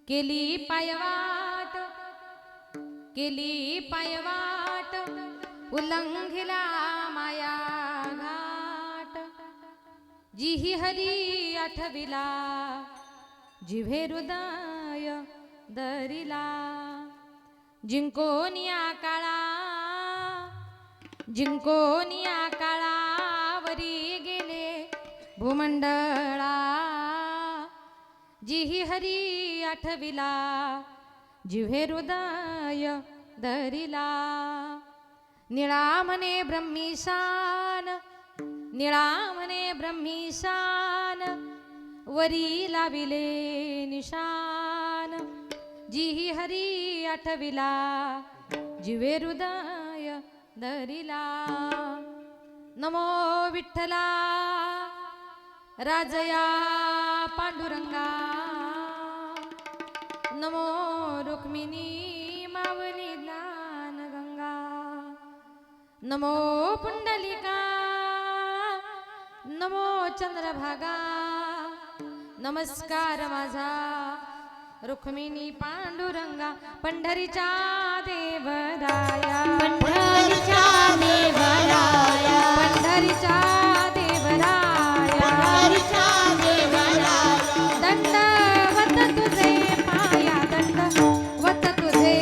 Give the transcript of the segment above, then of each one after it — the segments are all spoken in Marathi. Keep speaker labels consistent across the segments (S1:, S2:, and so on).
S1: केली पायवाट उल्लंघिला माया घाट जिही हरी आठविला जिव्हे हृदय दरिला जिंकोनिया काळावरी गेले भूमंडळा जिही हरी आठविला जिव्हे हृदय दरिला निळा म्हणे ब्रह्मीशान वरी लाविले निशान जिही हरी आठविला जिवे हृदय दरिला नमो विठ्ठला राजया पांडुरंगा नमो रुक्मिणी मावली ज्ञानगंगा नमो पुंडलिका नमो चंद्रभागा नमस्कार माझा रुक्मिणी पांडुरंगा पंढरीच्या देवराया
S2: पंढरीच्या देवराया
S1: पंढरीच्या देवराया
S2: पंढरीच्या देवराया
S1: दंडवत तुझे पाया दंडवत तुझे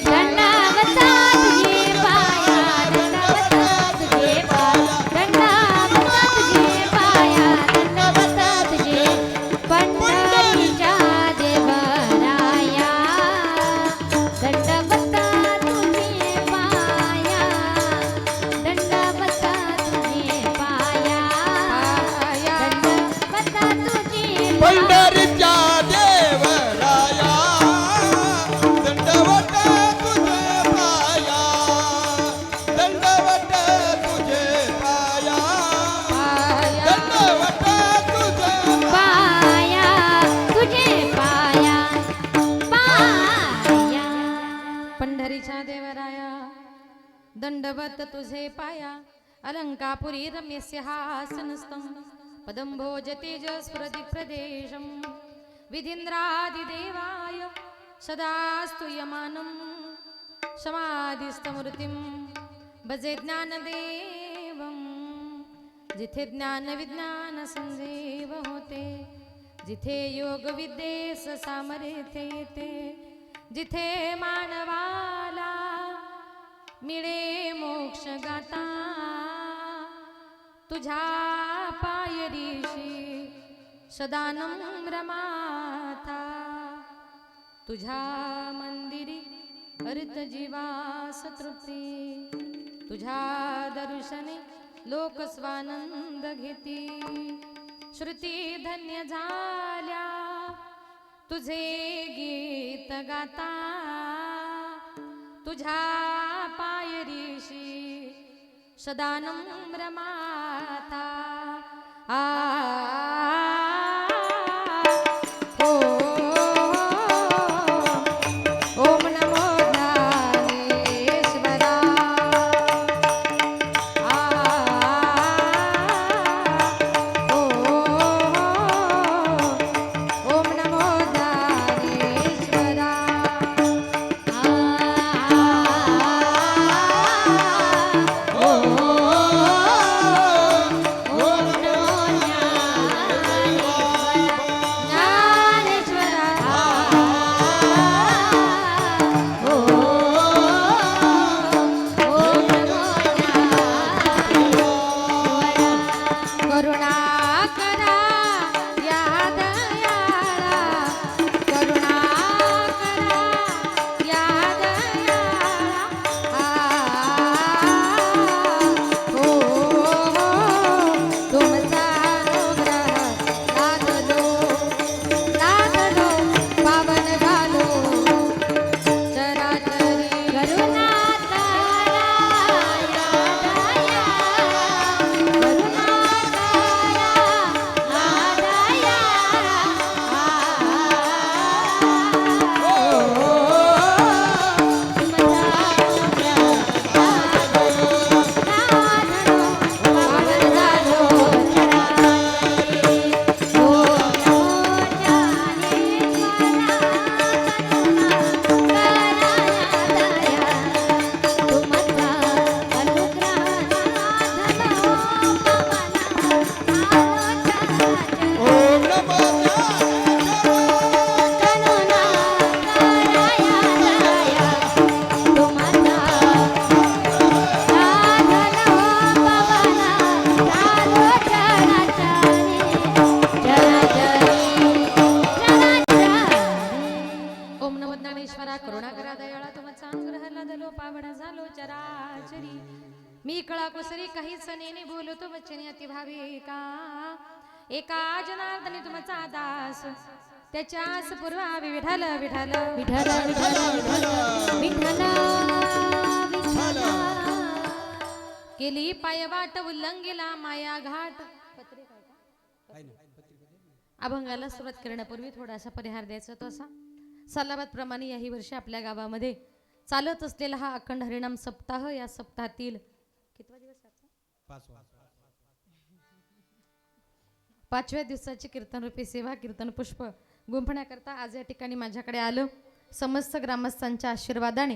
S2: दंडवत तुझे पाया दंडवत तुझे पाया दंडवत तुझे पाया दंडवत तुझे पंढरीच्या देवराया दंडवत तुझे पाया दंडवत तुझे पाया दंडवत तुझे
S3: पंढरीच्या देवराया दंडवत तुझे पाया दंडवत तुझे पाया दंडवत तुझे
S2: पाया तुझे पाया पाया
S1: पंढरीच्या देवराया दंडवत तुझे पाया अलंकापुरी रम्यस्य हासनस्थं पदं भोज तेजस्फुरति प्रदेशं विधीन्द्रादिदेवाय सदा स्तूयमानं समाधिस्थमूर्तिं भजे ज्ञानदेवं जिथे ज्ञान विज्ञान संजीव होते जिथे योग विद्येस सामर्थ्य येते जिथे मानवाला मिळे मोक्ष गाता तुझ्या पायरीशी सदा नम्र माता तुझ्या मंदिरी हरित जीवास तृप्ती तुझ्या दर्शने लोक स्वानंद घेती श्रुती धन्य झाल्या तुझे गीत गाता तुझ्या पायरीशी सदा नम्र माता ओम नमो ज्ञानेश्वरा ओम नमो ज्ञानेश्वरा
S2: ओम नमो
S1: ज्ञानेश्वरा करुणा करा दयाळा तुमचा अनुग्रह लादलो पावडा झालो चराचरी मी कळा कुसरी काहीच नेने बोलतो वचने अति भावी का एका जनार्दनी तुमचा दास त्याच्यास पूर्वावी विठाल विठाल
S2: विठ्ठल विठ्ठल विठ्ठल विठ्ठल
S1: केली पायवाट उल्लंघिला माया घाट अभंगाला सुरुवात करण्यापूर्वी थोडासा परिहार द्यायचा तो असा सालाबाद प्रमाणे याही वर्षी आपल्या गावामध्ये चालत असलेला हा अखंड हरिनाम सप्ताह या सप्ताहातील कितवा दिवस आजचा? 5व्या दिवसाची कीर्तन रूपी सेवा कीर्तन पुष्प गुंफण्याकरता आज या ठिकाणी माझ्याकडे आलं समस्त ग्रामस्थांच्या आशीर्वादाने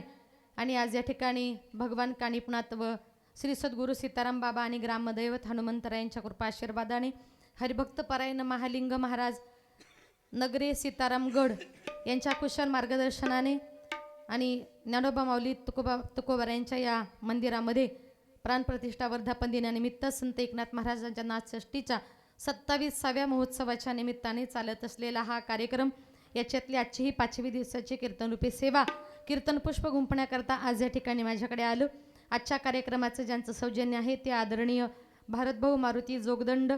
S1: आणि आज या ठिकाणी भगवान कानिपनाथ व श्री सद्गुरू सीताराम बाबा आणि ग्रामदैवत हनुमंतरायांच्या कृपा आशीर्वादाने हरिभक्त परायण महालिंग महाराज नगरे सीतारामगड यांच्या कुशल मार्गदर्शनाने आणि ज्ञानोबा माऊली तुकोबारायांच्या या मंदिरामध्ये प्राणप्रतिष्ठा वर्धापन दिनानिमित्त संत एकनाथ महाराजांच्या नाथषष्टीच्या 27व्या महोत्सवाच्या निमित्ताने चालत असलेला हा कार्यक्रम याच्यातली आजची ही 5वी दिवसाची कीर्तनरूपी सेवा कीर्तन पुष्प गुंफण्याकरता आज या ठिकाणी माझ्याकडे आलं आजच्या कार्यक्रमाचं ज्यांचं सौजन्य आहे ते आदरणीय भारतभाऊ मारुती जोगदंड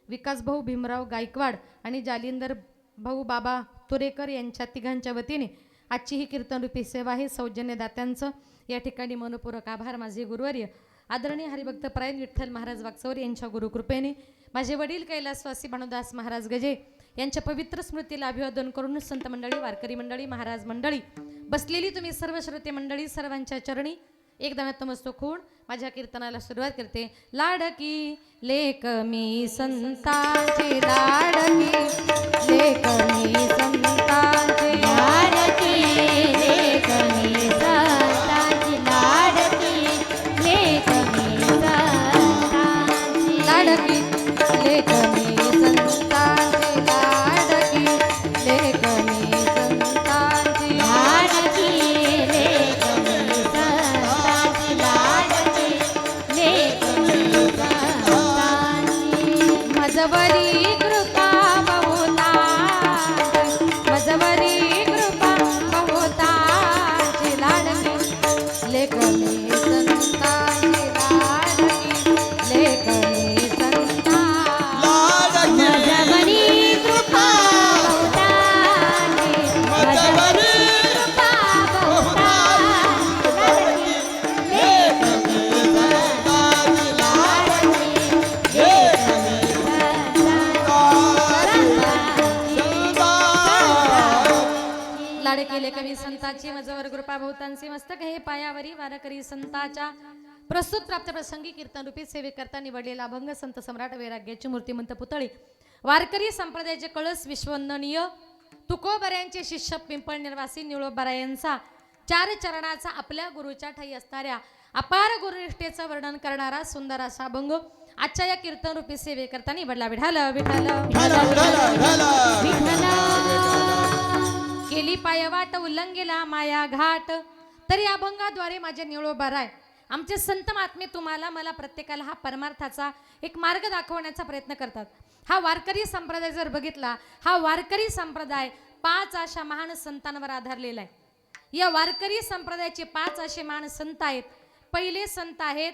S1: विकासभाऊ भीमराव गायकवाड आणि जालिंदर भाऊ बाबा तुरेकर यांच्या तिघांच्या वतीने आजची ही कीर्तनरूपी सेवा आहे सौजन्यदात्यांचं या ठिकाणी मनपूर्वक आभार माझे गुरुवर्य आदरणीय हरिभक्त परायण विठ्ठल महाराज वागचौर यांच्या गुरुकृपेने माझे वडील कैलासवासी भानुदास महाराज गजे यांच्या पवित्र स्मृतीला अभिवादन करून संत मंडळी वारकरी मंडळी महाराज मंडळी बसलेली तुम्ही सर्व श्रोते मंडळी सर्वांच्या चरणी एकदा नतमस्तक होऊन माझ्या कीर्तनाला सुरुवात करते लाडकी लेक मी संतांची लाडकी लेक मी संतांची
S2: लाडकी लेक मी संतांची लाडकी लेक मी संतांची
S1: लाडकी लेक मी संतांची लाडकी लेक मी संतांची
S2: लाडकी लेक मी संतांची लाडकी लेक मी संतांची
S1: मजवरी कृपा बहुतांची मजवरी कृपा बहुतांची लाडकी लेक मी संतांची लाडकी लेक मी संतांची
S2: मजवरी कृपा बहुतांची मजवरी कृपा बहुतांची लेक मी संतांची लाडकी लेक मी
S1: लाडके लेख मी संताची मजवर कृपा बहुतांचे मस्तक हे पायावरी वारकरी संताच्या प्रस्तुत प्राप्त प्रसंगी कीर्तन रूपी सेवेकरता निवडलेला अभंग संत सम्राट वैराग्याची मूर्तिमंत पुतळी वारकरी संप्रदायाचे कळस विश्ववंदनीय तुकोबऱ्यांचे शिष्य पिंपळ निर्वासी निळोबरायांचा 4 चरणाचा आपल्या गुरुच्या ठाई असणाऱ्या अपार गुरुनिष्ठेचं वर्णन करणारा सुंदर असा अभंग आजच्या या कीर्तन रूपी सेवेकरता निवडला विठाल विठाल केली पायवाट उल्लंघिला माया घाट तरी अभंगाद्वारे माझे निळोबाराय आमचे संत महात्मे तुम्हाला मला प्रत्येकाला हा परमार्थाचा एक मार्ग दाखवण्याचा प्रयत्न करतात हा वारकरी संप्रदाय जर बघितला हा वारकरी संप्रदाय 5 अशा महान संतांवर आधारलेला आहे या वारकरी संप्रदायाचे 5 असे महान संत आहेत पहिले संत आहेत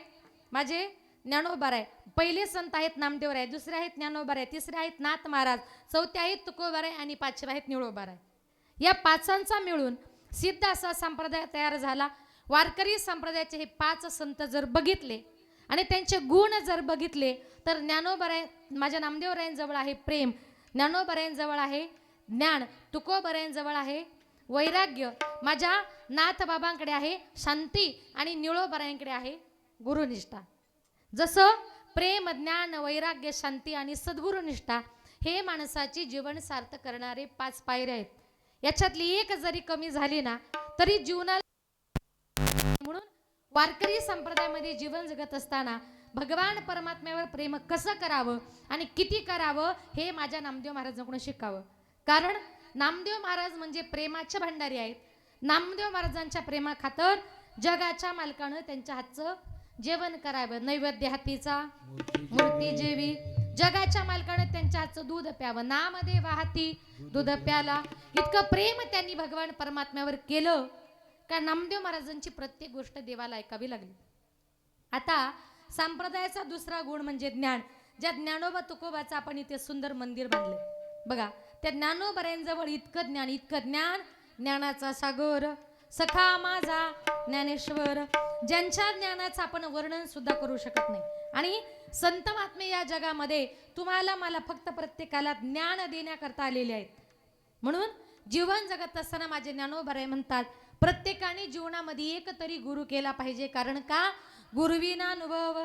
S1: माझे ज्ञानोबाराय पहिले संत आहेत नामदेवराय दुसरे आहेत ज्ञानोबाराय तिसरे आहेत नाथ महाराज चौथे आहेत तुकोबाराय आणि 5वे आहेत निळोबाराय या 5ांचा मिळून सिद्ध असा संप्रदाय तयार झाला वारकरी संप्रदायाचे हे 5 संत जर बघितले आणि त्यांचे गुण जर बघितले तर ज्ञानोबाराय माझ्या नामदेवरायांजवळ आहे प्रेम ज्ञानोबारायांजवळ आहे ज्ञान तुकोबारायांजवळ आहे वैराग्य माझ्या नाथ बाबांकडे आहे शांती आणि निळोबारायांकडे आहे गुरुनिष्ठा जसं प्रेम ज्ञान वैराग्य शांती आणि सद्गुरुनिष्ठा हे माणसाची जीवन सार्थ करणारे 5 पायऱ्या आहेत याच्यातली एक जरी कमी झाली ना तरी जीवनाला म्हणून वारकरी संप्रदायामध्ये जीवन जगत असताना भगवान परमात्म्यावर प्रेम कसं करावं आणि किती करावं हे माझ्या नामदेव महाराजांकडून शिकावं कारण नामदेव महाराज म्हणजे प्रेमाचे भंडारी आहेत नामदेव महाराजांच्या प्रेमाखातर जगाच्या मालकानं त्यांच्या हातचं जेवण करावं नैवेद्य हातीचा मूर्ती जेवी जगाच्या मालकाने त्यांच्या हातचं दूध प्यावं, नामध्ये वाहती दूध प्याला. इतकं प्रेम त्यांनी भगवान परमात्म्यावर केलं का नामदेव महाराजांची प्रत्येक गोष्ट देवाला ऐकावी लागली. आता संप्रदायाचा दुसरा गुण म्हणजे ज्ञान. ज्या ज्ञानोबा तुकोबाचं आपण इथे सुंदर मंदिर बांधले बघा, त्या ज्ञानोबऱ्यांजवळ इतकं ज्ञान, ज्ञानाचा सागर सखा माझा ज्ञानेश्वर, ज्यांच्या ज्ञानाचं आपण वर्णन सुद्धा करू शकत नाही. आणि संत महात्मे या जगामध्ये तुम्हाला मला फक्त प्रत्येकाला ज्ञान देण्याकरता आलेले आहेत. म्हणून जीवन जगत असताना माझे ज्ञानोबराय म्हणतात, प्रत्येकाने जीवनामध्ये एक तरी गुरु केला पाहिजे. कारण का, गुरुविना अनुभव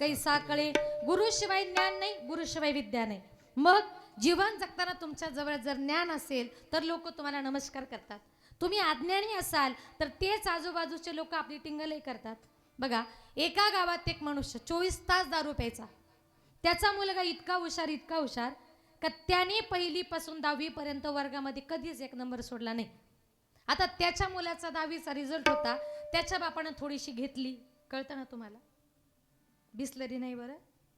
S1: कैसा कळे. गुरुशिवाय ज्ञान नाही, गुरुशिवाय विद्या नाही. मग जीवन जगताना तुमच्या जवळ जर ज्ञान असेल तर लोक तुम्हाला नमस्कार करतात. तुम्ही अज्ञानी असाल तर तेच आजूबाजूचे लोक आपली टिंगलही करतात. बघा, एका गावात एक मनुष्य 24 तास दारू प्यायचा. त्याचा मुलगा इतका हुशार का त्याने 1ली पासून 10वी पर्यंत वर्गामध्ये कधीच 1 नंबर सोडला नाही. आता त्याच्या मुलाचा 10वीचा रिझल्ट होता. त्याच्या बापानं थोडीशी घेतली, कळतं ना तुम्हाला, बिसलरी नाही बरं,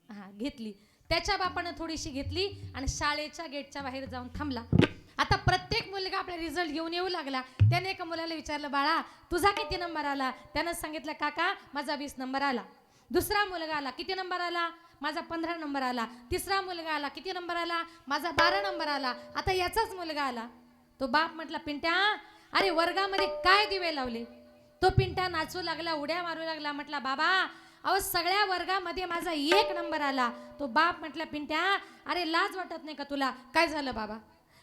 S1: हा घेतली. त्याच्या बापानं थोडीशी घेतली आणि शाळेच्या गेटच्या बाहेर जाऊन थांबला. आता प्रत्येक मुलगा आपला रिझल्ट घेऊन येऊ लागला. त्याने एका मुलाला विचारलं, बाळा तुझा किती नंबर आला? त्यानं सांगितलं, काका माझा 20 नंबर आला. दुसरा मुलगा आला, किती नंबर आला? माझा 15 नंबर आला. तिसरा मुलगा आला, किती नंबर आला? माझा 12 नंबर आला. आता याचाच मुलगा आला. तो बाप म्हटला, पिंट्या अरे वर्गामध्ये काय दिवे लावले? तो पिंट्या नाचू लागला, उड्या मारू लागला. म्हटला, बाबा अहो सगळ्या वर्गामध्ये माझा 1 नंबर आला. तो बाप म्हटला, पिंट्या अरे लाज वाटत नाही का तुला? काय झालं बाबा?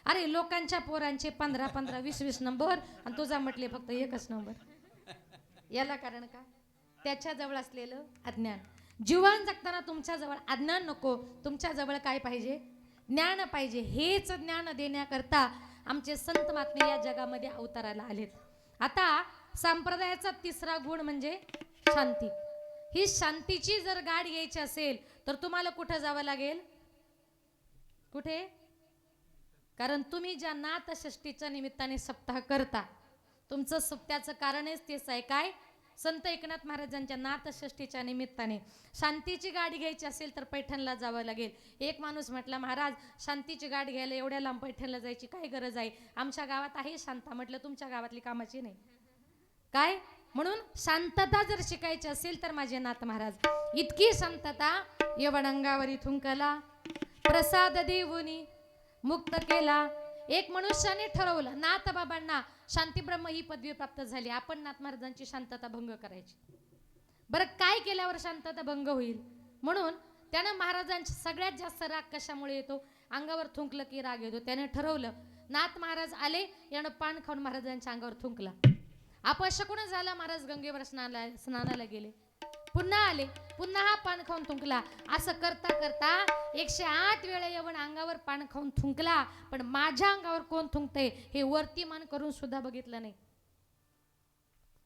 S1: अरे लोकांच्या पोरांचे 15-15, 20-20 नंबर आणि तुझा म्हटले फक्त 1च नंबर. याला कारण का? त्याच्या जवळ असलेलं अज्ञान. जीवन जगताना तुमच्या जवळ अज्ञान नको, तुमच्या जवळ काय पाहिजे? ज्ञान पाहिजे. हेच ज्ञान देण्याकरता आमचे संत महात्मे या जगामध्ये अवताराला आलेत. आता संप्रदायाचा तिसरा गुण म्हणजे शांती. ही शांतीची जर गाठ घ्यायची असेल तर तुम्हाला कुठं जावं लागेल? कुठे? कारण तुम्ही ज्या नाथषष्ठीच्या निमित्ताने सप्ताह करता, तुमचं सप्त्याचं कारणच तेच आहे. काय? संत एकनाथ महाराजांच्या नाथषष्ठीच्या निमित्ताने शांतीची गाडी घ्यायची असेल तर पैठणला जावं लागेल. एक माणूस म्हटला, महाराज शांतीची गाडी घ्यायला एवढ्या लांब पैठणला जायची काय गरज आहे? आमच्या गावात आहे शांता. म्हटलं, तुमच्या गावातली कामाची नाही काय? म्हणून शांतता जर शिकायची असेल तर माझे नाथ महाराज, इतकी शांतता यवनंगावरी थुंकला, प्रसाद देऊनी मुक्त केला. एक मनुष्याने ठरवलं, नाथ बाबांना शांतीब्रह्म ही पदवी प्राप्त झाली, आपण नाथ महाराजांची शांतता भंग करायची. बरं काय केल्यावर शांतता भंग होईल? म्हणून त्यानं महाराजांची सगळ्यात जास्त राग कशामुळे येतो? अंगावर थुंकलं की राग येतो. त्याने ठरवलं, नाथ महाराज आले, यानं पान खाऊन महाराजांच्या अंगावर थुंकला. अपशकुन झाला. महाराज गंगेवर स्नानाला गेले, पुन्हा आले, पुन्हा हा पान खाऊन थुंकला. असं करता करता 108 वेळा येऊन अंगावर पान खाऊन थुंकला. पण माझ्या अंगावर कोण थुंकतंय हे वरती मान करून सुद्धा बघितलं नाही.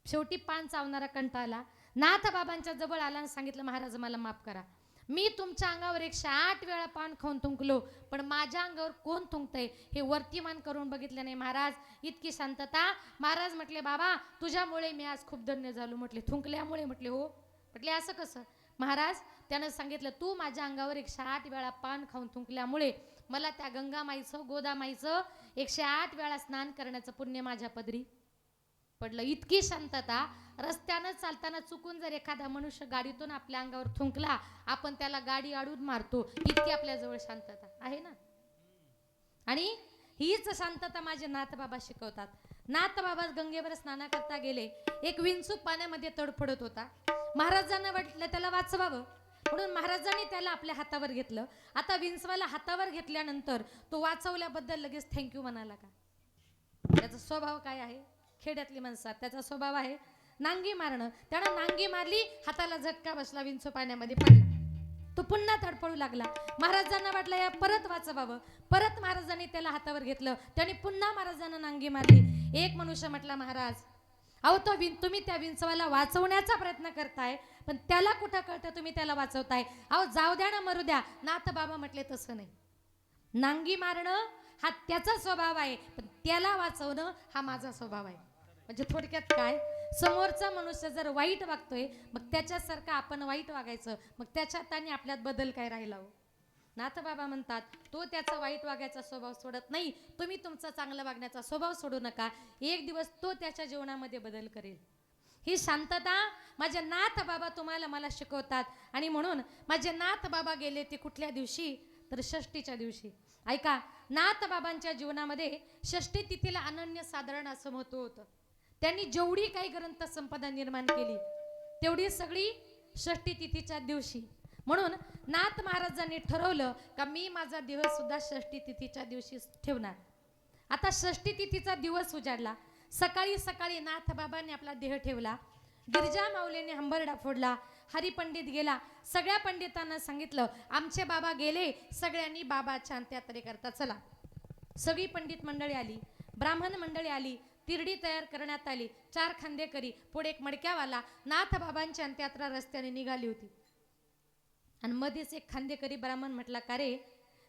S1: शेवटी पान चावणारा कंटाळला, नाथ बाबांच्या जवळ आला आणि सांगितलं, महाराज मला माफ करा, मी तुमच्या अंगावर 108 वेळा पान खाऊन थुंकलो, पण माझ्या अंगावर कोण थुंकतंय हे वरती मान करून बघितलं नाही. महाराज इतकी शांतता. महाराज म्हटले, बाबा तुझ्यामुळे मी आज खूप धन्य झालो. म्हटले, थुंकल्यामुळे? म्हटले, हो. म्हटले, असं कसं? महाराज त्यानं सांगितलं, तू माझ्या अंगावर 108 वेळा पान खाऊन थुंकल्यामुळे मला त्या गंगामाईचं, गोदामाईचं 108 वेळा स्नान करण्याचं पुण्य माझ्या पदरी पडलं. इतकी शांतता. रस्त्यानं चालताना चुकून जर एखादा मनुष्य गाडीतून आपल्या अंगावर थुंकला, आपण त्याला गाडी आडून मारतो. इतकी आपल्याजवळ शांतता आहे ना. आणि हीच शांतता माझे नाथ बाबा शिकवतात. नाथ बाबा गंगेवर स्नानाकरता गेले. एक विंचू पाण्यामध्ये तडफडत होता. महाराजांना वाटलं त्याला वाचवावं, म्हणून महाराजांनी त्याला आपल्या हातावर घेतलं. आता विंचवाला हातावर घेतल्यानंतर तो वाचवल्याबद्दल लगेच थँक्यू म्हणाला का? त्याचा स्वभाव काय आहे? खेड्यातली माणसं, त्याचा स्वभाव आहे नांगी मारणं. त्यानं नांगी मारली, हाताला झटका बसला, विंचू पाण्यामध्ये पडला. तो पुन्हा तडफडू लागला. महाराजांना वाटलं या परत वाचवावं. परत महाराजांनी त्याला हातावर घेतलं. त्याने पुन्हा महाराजांना नांगी मारली. एक मनुष्य म्हटला, महाराज अहो तुम्ही त्या विंचवाला वाचवण्याचा प्रयत्न करताय, पण त्याला कुठं कळतं तुम्ही त्याला वाचवताय? अहो जाऊ द्या ना, मरू द्या. नाथ बाबा म्हटले, तसं नाही. नांगी मारणं हा त्याचा स्वभाव आहे, पण त्याला वाचवणं हा माझा स्वभाव आहे. म्हणजे थोडक्यात काय, समोरचा मनुष्य जर वाईट वागतोय, मग त्याच्यासारखं आपण वाईट वागायचं. मग त्याच्यात आणि आपल्यात बदल काय राहिला हो? नाथबाबा म्हणतात तो त्याचा वाईट वागायचा स्वभाव सोडत नाही, तुम्ही तुमचा चांगला वागण्याचा स्वभाव सोडू नका, एक दिवस तो त्याच्या जीवनामध्ये बदल करेल. ही शांतता माझे नाथ बाबा तुम्हाला मला शिकवतात. आणि म्हणून माझे नाथ बाबा गेले ते कुठल्या दिवशी, तर षष्टीच्या दिवशी. ऐका, नाथ बाबांच्या जीवनामध्ये षष्टी तिथीला अनन्य साधारण असं महत्व होतं. त्यांनी जेवढी काही ग्रंथ संपदा निर्माण केली तेवढी सगळी षष्टी तिथीच्या दिवशी. म्हणून नाथ महाराजांनी ठरवलं का मी माझा देह सुद्धा षष्टी तिथीच्या दिवशी ठेवणार. आता षष्टी तिथीचा दिवस उजाडला. सकाळी सकाळी नाथ बाबांनी आपला देह ठेवला. गिरजा माऊलीने हंबरडा फोडला. हरिपंडित गेला. सगळ्या पंडितांना सांगितलं आमचे बाबा गेले, सगळ्यांनी बाबाच्या अंत्ययात्रे करता चला. सगळी पंडित मंडळी आली, ब्राह्मण मंडळी आली, तिरडी तयार करण्यात आली. 4 खांदेकरी, पुढे एक मडक्यावाला. नाथ बाबांची अंत्ययात्रा रस्त्याने निघाली होती. आणि मध्येच एक खांदेकरी ब्राह्मण म्हटला का रे,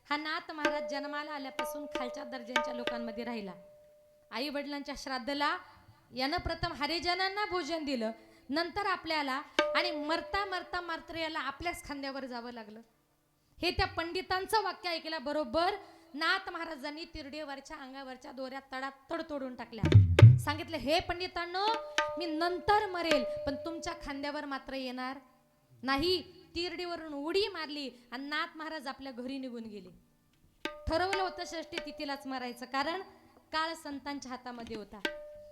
S1: हा नाथ महाराज जन्माला आल्यापासून खालच्या दर्जाच्या लोकांमध्ये राहिला. आई वडिलांच्या श्राद्धला यानं प्रथम हरिजनांना भोजन दिलं, नंतर आपल्याला, आणि मरता मरता मात्र याला आपल्याच खांद्यावर जावं लागलं. हे त्या पंडितांचं वाक्य ऐकल्या बरोबर नाथ महाराजांनी तिरडीवरच्या अंगावरच्या दोऱ्या तड तोडून टाकल्या. सांगितलं हे पंडितांनो, मी नंतर मरेल पण तुमच्या खांद्यावर मात्र येणार नाही. तिरडीवरून उडी मारली आणि नाथ महाराज आपल्या घरी निघून गेले. ठरवलं होतं षष्टी तिथीलाच मरायचं, कारण काळ संतांच्या हातामध्ये होता.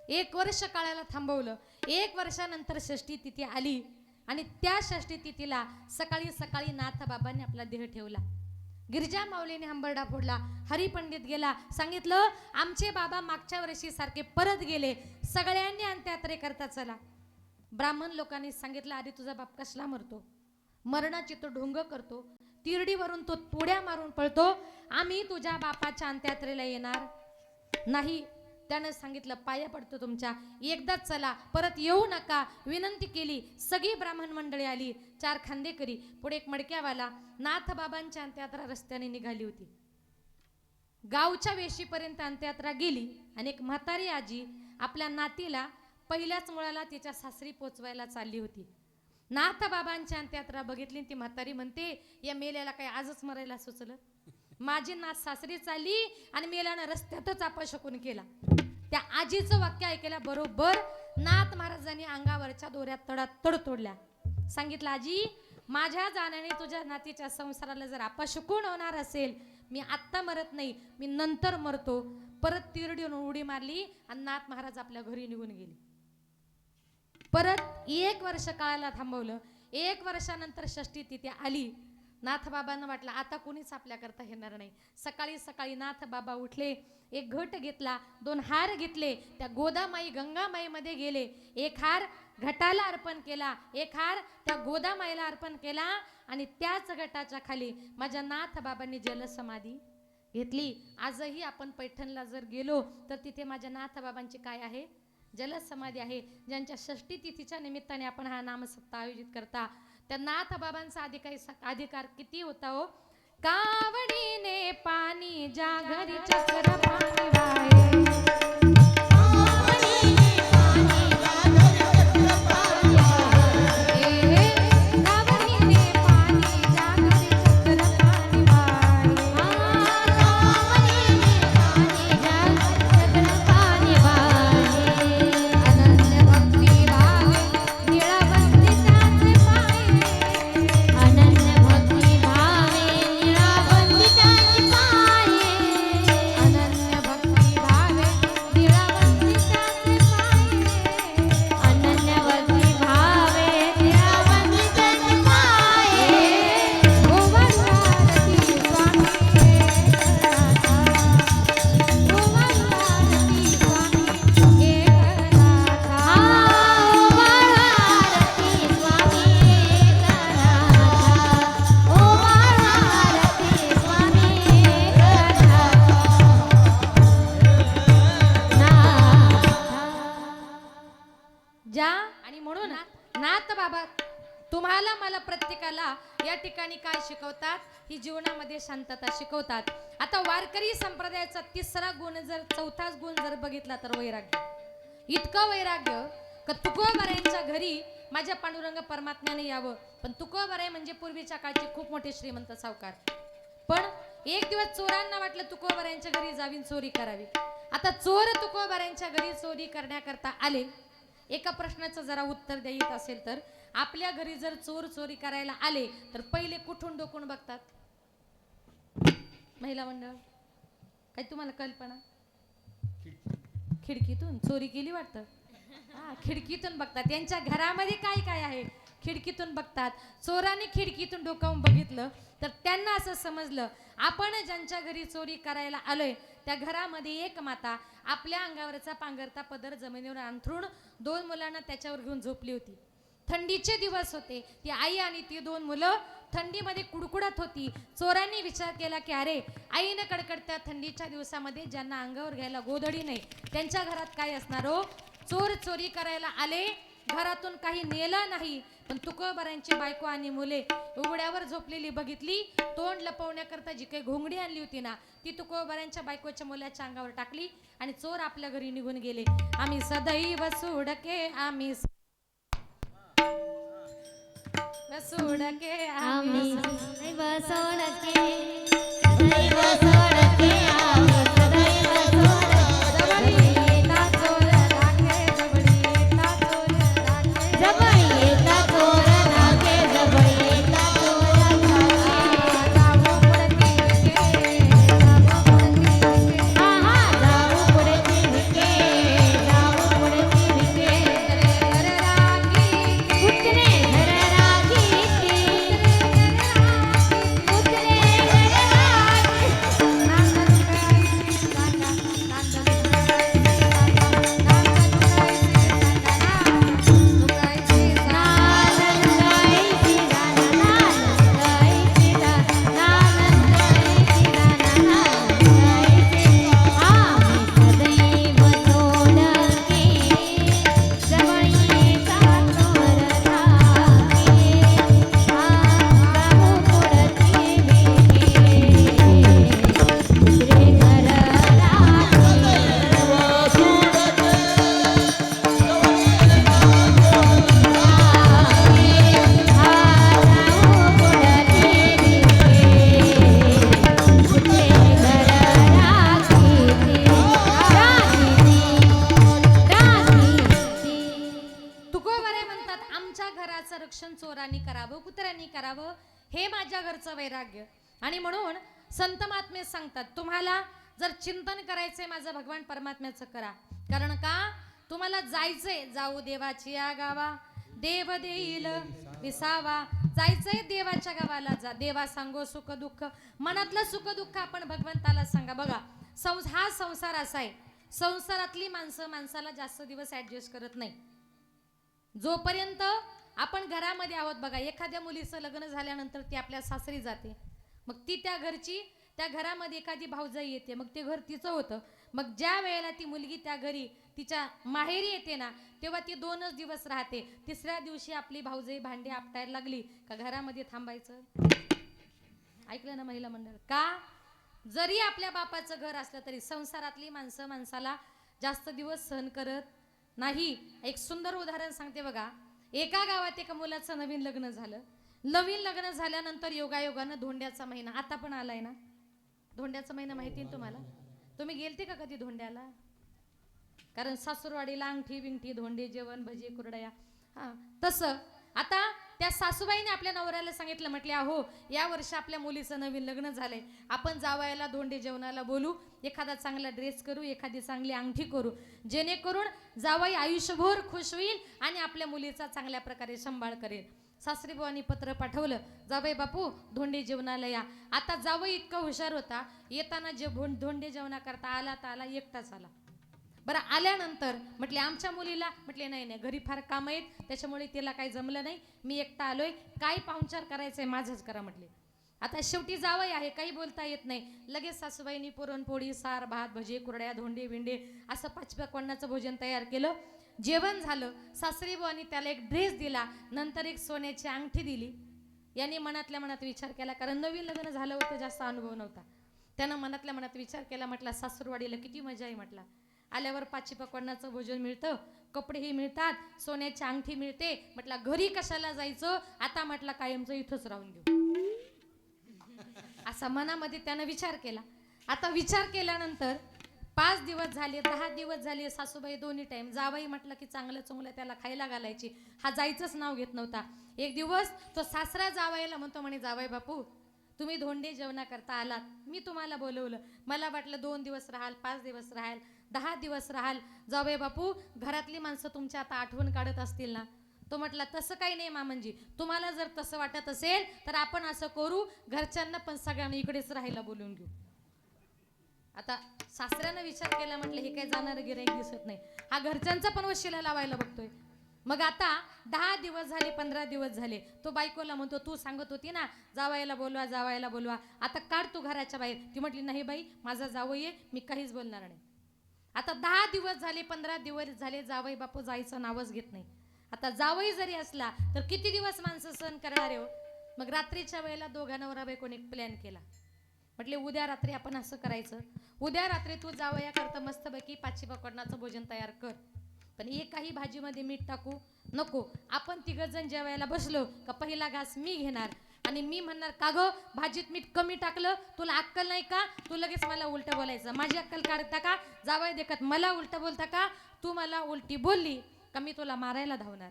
S1: 1 वर्ष काळाला थांबवलं. 1 वर्षानंतर षष्टी तिथी आली आणि त्या षष्टी तिथीला सकाळी सकाळी नाथ बाबांनी आपला देह ठेवला. गिरजा माऊलीने हंबरडा फोडला. हरिपंडित गेला. सांगितलं आमचे बाबा मागच्या वर्षी सारखे परत गेले, सगळ्यांनी अंत्ययात्रे करता चला. ब्राह्मण लोकांनी सांगितलं अरे तुझा बाप कसला मरतो, मरणाची तो ढोंग करतो, तिरडीवरून तो तोड्या मारून पळतो, आम्ही तुझ्या बापाच्या अंत्ययात्रेला येणार नाही. त्यानं सांगितलं पाया पडतो तुमच्या, एकदाच चला, परत येऊ नका. विनंती केली. सगळी ब्राह्मण मंडळी आली. 4 खांदेकरी, पुढे एक मडक्यावाला. नाथ बाबांची अंत्ययात्रा रस्त्याने निघाली होती. गावच्या वेशीपर्यंत अंत्ययात्रा गेली आणि एक म्हातारी आजी आपल्या नातीला पहिल्याच मुळाला तिच्या सासरी पोचवायला चालली होती. नाथ बाबांची अंत्ययात्रा बघितली. ती म्हातारी म्हणते या मेल्याला काय आजच मरायला सुचलं, माझी नाथ सासरी चालली आणि मेल्यानं रस्त्यातच अपशकुन केला. त्या आजीचं वाक्य ऐकायला बरोबर नाथ महाराजांनी अंगावरच्या दोऱ्या तड तोडल्या. सांगितलं आजी माझ्या जाण्याने तुझ्या नातीच्या संसाराला जर अपशकुन होणार असेल, मी आत्ता मरत नाही, मी नंतर मरतो. परत तिरडीवरून उडी मारली आणि नाथ महाराज आपल्या घरी निघून गेले. परत 1 वर्ष काळाला थांबवलं. 1 वर्षानंतर षष्टी तिथी आली. नाथ बाबांना वाटलं आता कोणीच आपल्याकरता येणार नाही. सकाळी सकाळी नाथ बाबा उठले. एक घट घेतला, 2 हार घेतले, त्या गोदामाई गंगामाईमध्ये गेले. 1 हार घटाला अर्पण केला, 1 हार त्या गोदामाईला अर्पण केला आणि त्याच घटाच्या खाली माझ्या नाथ बाबांनी जलसमाधी घेतली. आजही आपण पैठणला जर गेलो तर तिथे माझ्या नाथ बाबांची काय आहे, जलसमाधी आहे. ज्यांच्या षष्टी तिथीच्या निमित्ताने आपण हा नामसप्ताह आयोजित करता, त्या नाथ बाबांचा अधिकार किती होता हो. कावडीने पाणी ज्या घरी चक्र पाणी वाहे, तुम्हाला मला प्रत्येकाला या ठिकाणी काय शिकवतात, ही जीवनामध्ये शांतता शिकवतात. आता वारकरी संप्रदायाचा 3रा गुण जर 4थाच गुण जर बघितला तर वैराग्य. इतकं वैराग्य का तुकोबारायांच्या घरी माझ्या पांडुरंग परमात्म्याने यावं, पण तुकोबाराय म्हणजे पूर्वीच्या काळचे खूप मोठे श्रीमंत सावकार, पण एक दिवस चोरांना वाटलं तुकोबारायांच्या घरी जावीन चोरी करावी. आता चोर तुकोबारायांच्या घरी चोरी करण्याकरता आले. एका प्रश्नाचं जरा उत्तर द्यायचं असेल तर, आपल्या घरी जर चोर चोरी करायला आले तर पहिले कुठून डोकून बघतात? महिला मंडळ, काही तुम्हाला कल्पना? खिडकीतून चोरी केली वाटतं. हा, खिडकीतून बघतात. त्यांच्या घरामध्ये काय काय आहे खिडकीतून बघतात. चोराने खिडकीतून डोकावून बघितलं तर त्यांना असं समजलं, आपण ज्यांच्या घरी चोरी करायला आलोय त्या घरामध्ये एक माता आपल्या अंगावरचा पांघरता पदर जमिनीवर अंथरून 2 मुलांना त्याच्यावर घेऊन झोपली होती. थंडीचे दिवस होते. ती आई आणि ती 2 मुलं थंडीमध्ये कुडकुडत होती. चोरांनी विचार केला की अरे, आईनं कडकडत्या थंडीच्या दिवसामध्ये ज्यांना अंगावर घ्यायला गोधडी नाही त्यांच्या घरात काय असणार हो? चोर चोरी करायला आले, घरातून काही नेलं नाही, पण तुकोबारांची बायको आणि मुले उघड्यावर झोपलेली बघितली. तोंड लपवण्याकरता जी काही घोंगडी आणली होती ना, ती तुकोबारांच्या बायकोच्या मुलाच्या अंगावर टाकली आणि चोर आपल्या घरी निघून गेले. आम्ही सदैव सोडके, आम्ही सोडके,
S2: आम्ही
S1: आम्ही
S2: सदैव सोडके, सदैव सोडके, आम्ही सदैव सोडके.
S1: येता चोर राखे, जबडी येता चोर राखे,
S2: जबळ येता चोर नाके, जबळ येता चोर नाके.
S1: जाऊ पुढती विके, जाऊ पुढती विके.
S2: आहा, जाऊ पुढे विके, जाऊ पुढे विके.
S1: घर राखी,
S2: उतरे घर राखी के, उतरे घर राखी. नानंदाईची दाना, नानंदाईची दाना, नानंदाईची दाना, नानंदाईची. आम्ही सदैव सोडके, जवळ येता चोर राखे. जाऊ पुढती विके, उतरे घर
S1: तुकोबारे म्हणतात, आमच्या घराचं रक्षण चोरांनी करावं, कुत्र्यांनी करावं, हे माझ्या घरचं वैराग्य. आणि म्हणून संत महात्मे सांगतात, तुम्हाला जर चिंतन करायचंय माझं भगवान परमात्म्याचं करा. कारण का? तुम्हाला जायचंय, जाऊ देवाची या गावा, देव देईल विसावा. जायचंय देवाच्या गावाला, जा देवा सांगो सुख दुःख. मनातलं सुख दुःख आपण भगवंताला सांगा. बघा, हा संसार असा आहे, संसारातली माणसं माणसाला जास्त दिवस ऍडजस्ट करत नाही. जोपर्यंत आपण घरामध्ये आहोत, बघा, एखाद्या मुलीचं लग्न झाल्यानंतर ती आपल्या सासरी जाते, मग ती त्या घरची, त्या घरामध्ये एखादी भाऊजाई येते, मग ते घर तिचं होतं. मग ज्या वेळेला ती मुलगी त्या घरी तिच्या माहेरी येते ना, तेव्हा ती 2च दिवस राहते. तिसऱ्या दिवशी आपली भाऊजाई भांडी आपटायला लागली का घरामध्ये थांबायचं? ऐकलं ना महिला मंडळ? का? जरी आपल्या बापाचं घर असलं तरी संसारातली माणसं माणसाला जास्त दिवस सहन करत नाही. एक सुंदर उदाहरण सांगते बघा. एका गावात एका मुलाचं नवीन लग्न झालं. नवीन लग्न झाल्यानंतर योगायोगानं धोंड्याचा महिना आता पण आलाय ना. धोंड्याचा महिना माहिती आहे तुम्हाला? तुम्ही गेलते का कधी धोंड्याला? कारण सासूरवाडीला अंगठी बिंगठी, धोंडे, जेवण, भजी, कुरडया. हा, तसं आता त्या सासूबाईने आपल्या नवऱ्याला सांगितलं, म्हटले अहो, या वर्षी आपल्या मुलीचं नवीन लग्न झालंय, आपण जावयाला धोंडे जेवणाला बोलू, एखादा चांगला ड्रेस करू, एखादी चांगली अंगठी करू, जेणेकरून जावई आयुष्यभर खुश होईल आणि आपल्या मुलीचा चांगल्या प्रकारे सांभाळ करेल. सासरी बुवांनी पत्र पाठवलं, जावई बापू धोंडे जेवणाला या. आता जावई इतका हुशार होता, येताना धोंडे जेवणा करता आला तर आला, एकटाच आला. बरं, आल्यानंतर म्हटले आमच्या मुलीला, म्हटले नाही नाही, घरी फार काम आहेत, त्याच्यामुळे तिला काही जमलं नाही, मी एकटा आलोय, काय पाहुणचार करायचंय माझंच करा म्हटले. आता शेवटी जावई आहे, काही बोलता येत नाही. लगेच सासूबाईंनी पुरणपोळी, सार, भात, भजी, कुरड्या, धोंडे बिंडे असं 5 पक्वान्नाचं भोजन तयार केलं. जेवण झालं. सासरी बुवांनी त्याला एक ड्रेस दिला, नंतर एक सोन्याची अंगठी दिली. याने मनातल्या मनात विचार केला, कारण नवीन लग्न झालं होतं, जास्त अनुभव नव्हता. त्यानं मनातल्या मनात विचार केला, म्हटला सासूरवाडीला किती मजा आहे. म्हटला आल्यावर 5 पक्वान्नाचं भोजन मिळतं, कपडेही मिळतात, सोन्याची अंगठी मिळते. म्हटला घरी कशाला जायचं, आता म्हटला कायमचं इथंच राहून घेऊ. असा मनामध्ये त्यानं विचार केला. आता विचार केल्यानंतर 5 दिवस झाले, 10 दिवस झाले, सासूबाई दोन्ही टाइम. जावई म्हटलं की चांगलं चुंगलं त्याला खायला घालायची, हा जायचंच नाव घेत नव्हता. एक दिवस तो सासरा जावयाला म्हणतो, म्हणे जावई बापू तुम्ही धोंडे जेवणा करता आलात, मी तुम्हाला बोलवलं, मला वाटलं 2 दिवस राहाल, 5 दिवस राहाल, 10 दिवस राहाल. जावई बापू घरातली माणसं तुमच्या आता आठवण काढत असतील ना. तो म्हटला तसं काही नाही मामंजी, तुम्हाला जर तसं वाटत असेल तर आपण असं करू, घरच्यांना पण सगळ्यांना इकडेच राहायला बोलवून घेऊ. आता सासऱ्यानं विचार केला, म्हटलं हे काही जाणारं गिऱ्हाईक दिसत नाही, हा घरच्यांचा पण वशिला लावायला बघतोय. मग आता 10 दिवस झाले, 15 दिवस झाले, तो बायकोला म्हणतो तू सांगत होती ना जावयाला बोलवा, जावयाला बोलवा, आता काढ तू घराच्या बाहेर. ती म्हटली नाही बाई, माझा जावई आहे, मी काहीच बोलणार नाही. आता 10 दिवस झाले, 15 दिवस झाले, जावई बापू जायचं नावच घेत नाही. आता जावई जरी असला तर किती दिवस माणसं सहन करणार आहे हो. मग रात्रीच्या वेळेला दोघा नवरा बायकोने एक प्लॅन केला. म्हटले उद्या रात्री आपण असं करायचं, उद्या रात्री तू जावया करता मस्तपैकी पाची पकडण्याचं भोजन तयार कर, पण एकही भाजीमध्ये मीठ टाकू नको. आपण तिघजण जेवायला बसलो का पहिला घास मी घेणार आणि मी म्हणणार का गं भाजीत मीठ कमी टाकलं, तुला अक्कल नाही का, तू लगेच मला उलट बोलायचं. माझी अक्कल काढता का, जावई देखत मला उलट बोलता का, तू मला उलटी बोलली का मी तुला मारायला धावणार.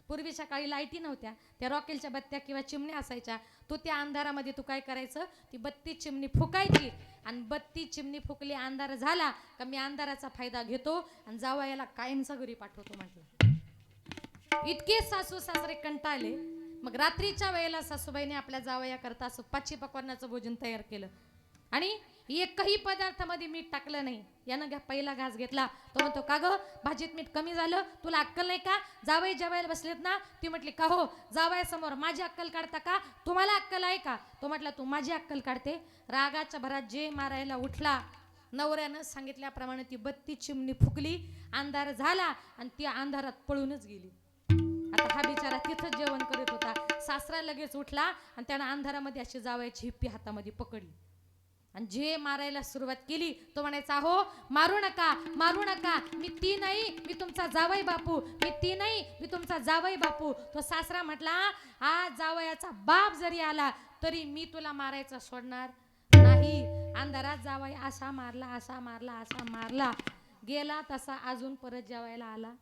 S1: पूर्वीच्या काळी लाईटी नव्हत्या, त्या रॉकेलच्या बत्त्या किंवा चिमण्या असायच्या. तू त्या अंधारामध्ये तू काय करायचं, ती बत्ती चिमणी फुकायची आणि बत्ती चिमणी फुकली, अंधार झाला का मी अंधाराचा फायदा घेतो आणि जावयाला कायमचा घरी पाठवतो. म्हटलं इतके सासू सासरे कंटाळले. मग रात्रीच्या वेळेला सासूबाईने आपल्या जावया करता असं पाची पकवानाचं भोजन तयार केलं आणि एकही पदार्थामध्ये मीठ टाकलं नाही. यानं पहिला घास घेतला, तो म्हणतो का गं भाजीत मीठ कमी झालं, तुला अक्कल नाही का, जावई जेवायला बसलेत ना. ती म्हटली का हो, जावयासमोर माझी अक्कल काढता का, तुम्हाला अक्कल आहे का. तो म्हटला तू माझी अक्कल काढते. रागाच्या भरात जे मारायला उठला, नवऱ्यानं सांगितल्याप्रमाणे ती बत्ती चिमणी फुकली, अंधार झाला आणि ती अंधारात पळूनच गेली. आता हा बिचारा तिथंच जेवण करत होता. सासरा लगेच उठला आणि त्यानं अंधारामध्ये अशी जावयाची हिप्पी हातामध्ये पकडली आणि जे मारायला सुरुवात केली. तो म्हणायचा हो मारू नका, मारू नका, मी ती नाही, मी तुमचा जावई बापू, मी ती नाही, मी तुमचा जावई बापू. तो सासरा म्हटला आज जावयाचा बाप जरी आला तरी मी तुला मारायचा सोडणार नाही. अंधारात जावई असा मारला, असा मारला, असा मारला, गेला तसा अजून परत जेवायला आला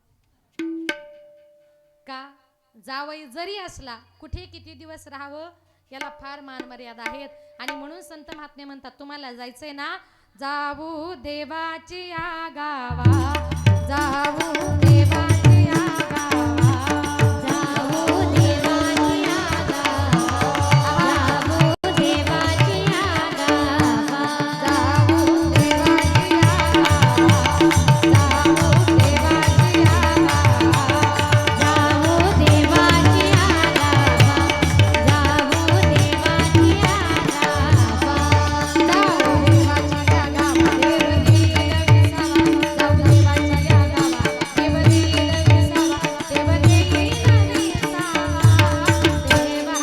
S1: का. जावई जरी असला कुठे किती दिवस राहावं याला फार मान मर्यादा आहेत. आणि म्हणून संत महात्मे म्हणतात तुम्हाला जायचंय ना, जाऊ देवाची या गावा, जाऊ देवाची या गावा,
S2: जाऊ देवाची आगावा, जाऊ देवाची आगावा,
S1: जाऊ देवाची या गावा, जाऊ देवाची या गावा,
S2: जाऊ देवाची आगावा, जाऊ देवाची आगावा,
S1: जाऊ देवाची या गावा, देव देईल विसावा, जाऊ देवाची या गावा, देव देईल विसावा, देव देईल विसावा, देवा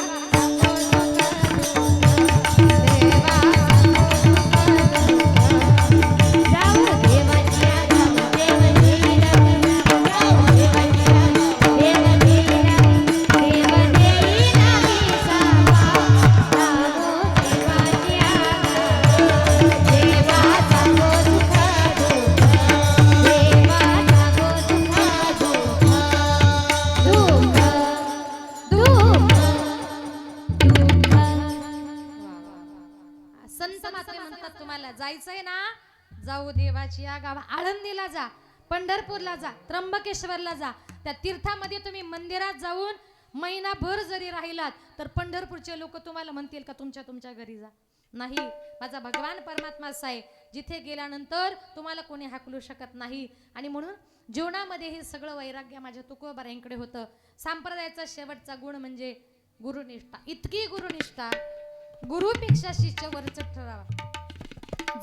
S2: जाऊ देवाची आगावा, देव देईल विसावा, जाऊ देवाची आगावा, देव देईल विसावा, जाऊ देवाची आगावा, देवाचा गो सुख
S1: संत माते म्हणतात तुम्हाला जायचंय ना, जाऊ देवाची या गावा, आळंदीला जा, पंढरपूरला जा, त्र्यंबकेश्वरला जा. त्या तीर्थामध्ये तुम्ही मंदिरात जाऊन महिनाभर जरी राहिलात तर पंढरपूरचे लोक तुम्हाला म्हणतील का तुमच्या घरी जा. नाही, माझा भगवान परमात्मा असा आहे जिथे गेल्यानंतर तुम्हाला कोणी हाकलू शकत नाही. आणि म्हणून जीवनामध्ये हे सगळं वैराग्य माझ्या तुकोबारायांकडे होतं. संप्रदायाचा शेवटचा गुण म्हणजे गुरुनिष्ठा. इतकी गुरुनिष्ठा, गुरुपेक्षा शिष्य वरच ठरावा.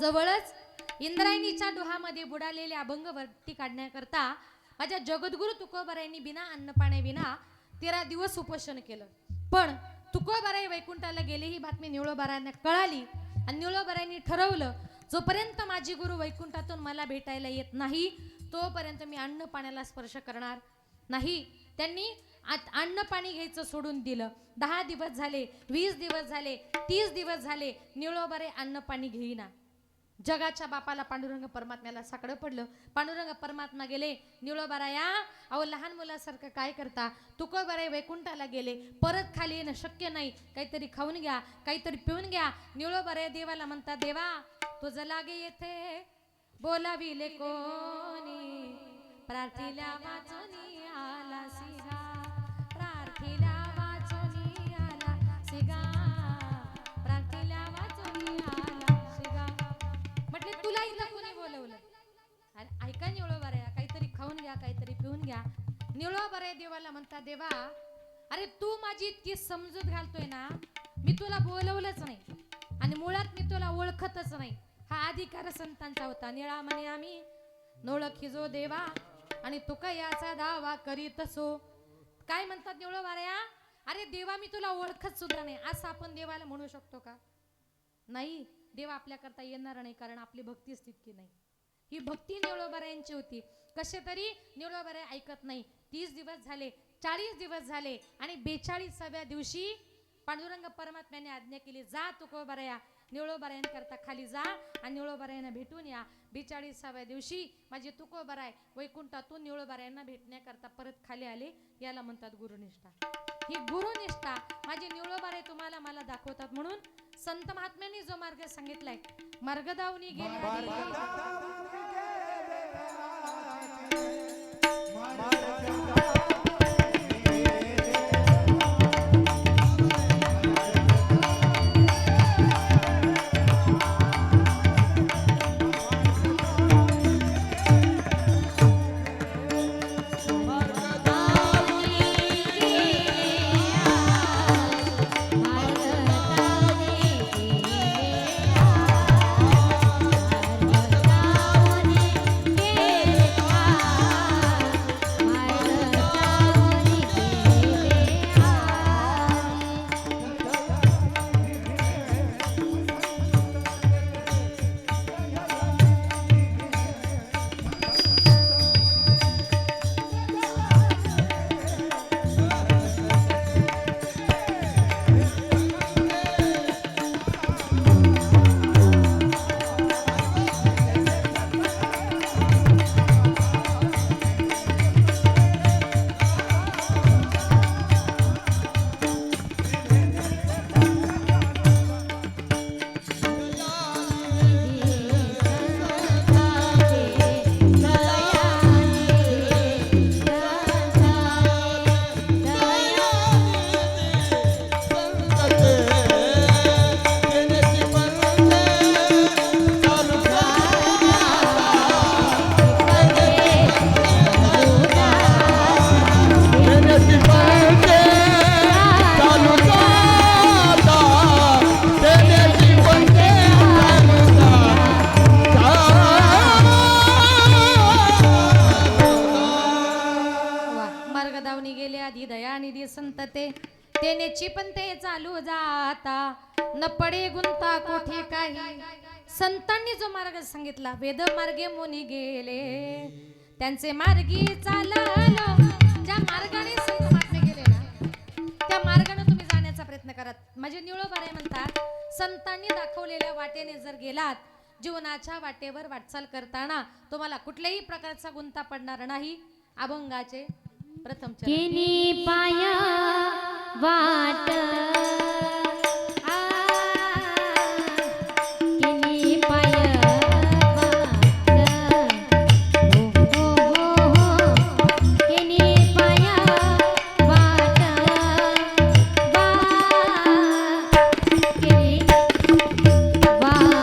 S1: जवळच इंद्रायणीच्या डोहामध्ये बुडालेले अभंग वरती काढण्याकरता माझ्या जगद्गुरु तुकोबारायांनी बिना अन्न पाण्याविना 13 दिवस उपोषण केलं. पण तुकोबाराय वैकुंठाला गेले ही बातमी निळोबारायांना कळाली आणि निळोबारायांनी ठरवलं जोपर्यंत माझी गुरु वैकुंठातून मला भेटायला येत नाही तोपर्यंत मी अन्न पाण्याला स्पर्श करणार नाही. त्यांनी अन्न पाणी घ्यायचं सोडून दिलं. 10 दिवस झाले, 20 दिवस झाले, 30 दिवस झाले, निळोबारे अन्न पाणी घेईना. जगाच्या बापाला पांडुरंग परमात्म्याला साकडं पडलं. पांडुरंग परमात्मा गेले, निळोबाराया अहो लहान मुलासारखं काय करता, तुकोबाराय वैकुंठाला गेले, परत खाली येणं शक्य नाही, काहीतरी खाऊन घ्या, काहीतरी पिऊन घ्या. निळोबाराया देवाला म्हणतात, देवा तुझं लागे येथे बोलाविले कोणी, प्रार्थीला वाचोनी आला सिगा, प्रार्थीला वाचोनी आला सिगा, प्रार्थीला वाचोनी आला सिगा. म्हटले तुला इथं कोणी बोलवलं? अरे ऐका निळोबाराया, काहीतरी खाऊन घ्या, काहीतरी पिऊन घ्या. निळोबाराया देवाला म्हणतात, देवा अरे तू माझी इतकी समजूत घालतोय ना, मी तुला बोलवलंच नाही आणि मुळात मी तुला ओळखतच नाही. हा अधिकार संतांचा होता. निळा म्हणे आम्ही नोळखी जो देवा आणि तुका याचा दावा करीत असो. काय म्हणतात निळोबाराया, अरे देवा मी तुला ओळखत सुद्धा नाही, असं आपण देवाला म्हणू शकतो का? नाही, देवा आपल्या करता येणार नाही, कारण आपली भक्तीच तितकी नाही. ही भक्ती निळोबारायांची होती. कसे तरी निळोबाराया ऐकत नाही. 30 दिवस झाले, 40 दिवस झाले आणि 42व्या दिवशी पांडुरंग परमात्म्याने आज्ञा केली, जा तुकोबाराया निळोबारायांकरता खाली जा आणि निळोबारायांना भेटून या. 42व्या दिवशी माझे तुकोबाराय वैकुंठातून निळोबारायांना भेटण्याकरता परत खाली आले. याला म्हणतात गुरुनिष्ठा. ही गुरुनिष्ठा माझे निळोबाराय तुम्हाला मला दाखवतात. म्हणून संत महात्म्यांनी जो मार्ग सांगितलाय, मार्गदावनी गेले तेनेची पण ते चालू जाता न पडे गुंता कोठे काही. संतांनी जो मार्ग सांगितला, वेद मार्गे मुनी गेले त्यांचे मार्गी चाललो. ज्या मार्गाने संत महात्मे गेले ना, त्या मार्गाने तुम्ही जाण्याचा प्रयत्न करा. माझे निळोबाराय म्हणतात, संतांनी दाखवलेल्या वाटेने जर गेलात, जीवनाच्या वाटेवर वाटचाल करताना तुम्हाला कुठल्याही प्रकारचा गुंता पडणार नाही. अभंगाचे प्रथम चरण.
S2: केली पाया वाट केली पाया वाट हो हो हो केली पाया वाट केली वाट
S3: वाट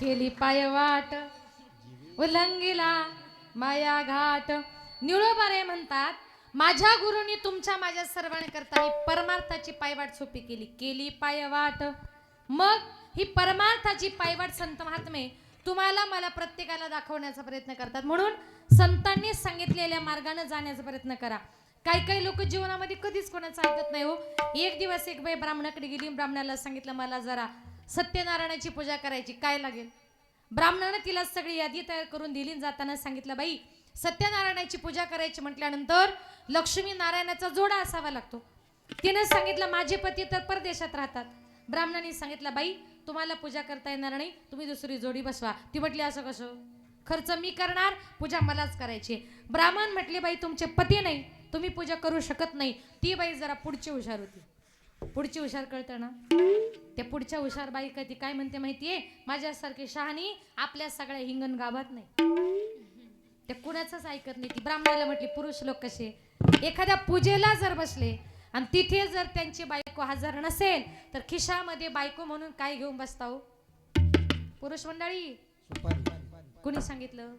S1: केली पायवाट उल्लंघिला माया घाट. निळोबारे म्हणतात, माझ्या गुरुनी तुमच्या माझ्या सर्वांकरता ही परमार्थाची पायवाट सोपी केली. केली पायवाट. मग ही परमार्थाची पायवाट संत महात्मे तुम्हाला मला प्रत्येकाला दाखवण्याचा प्रयत्न करतात. म्हणून संतांनी सांगितलेल्या मार्गाने जाण्याचा प्रयत्न करा. काही काही लोक जीवनामध्ये कधीच कोणाचं ऐकत नाही हो. एक दिवस एक बाई ब्राह्मणाकडे गेली, ब्राह्मणाला सांगितलं मला जरा सत्यनारायणाची पूजा करायची, काय लागेल. ब्राह्मणाने तिला सगळी यादी तयार करून दिली. जाताना सांगितलं बाई सत्यनारायणाची पूजा करायची म्हटल्यानंतर लक्ष्मी नारायणाचा जोडा असावा लागतो. तिने सांगितलं माझे पती तर परदेशात राहतात. ब्राह्मणाने सांगितलं बाई तुम्हाला पूजा करता येणार नाही, तुम्ही दुसरी जोडी बसवा. ती म्हटली असं कसं, खर्च मी करणार, पूजा मलाच करायची. ब्राह्मण म्हटले बाई तुमचे पती नाही, तुम्ही पूजा करू शकत नाही. ती बाई जरा पुढची हुशार होती. पुढची हुशार कळतं ना, त्या पुढच्या हुशार बाई कधी काय म्हणते माहितीये, माझ्यासारखी शहाणी आपल्या सगळ्या हिंगण गावात नाही. त्या कुणाचंच ऐकत नाही. ती ब्राह्मणाला म्हटली पुरुष लोक कसे, एखाद्या पूजेला जर बसले आणि तिथे जर त्यांची बायको हजर नसेल तर खिशामध्ये बायको म्हणून काय घेऊन बसता हो पुरुष मंडळी. कुणी सांगितलं,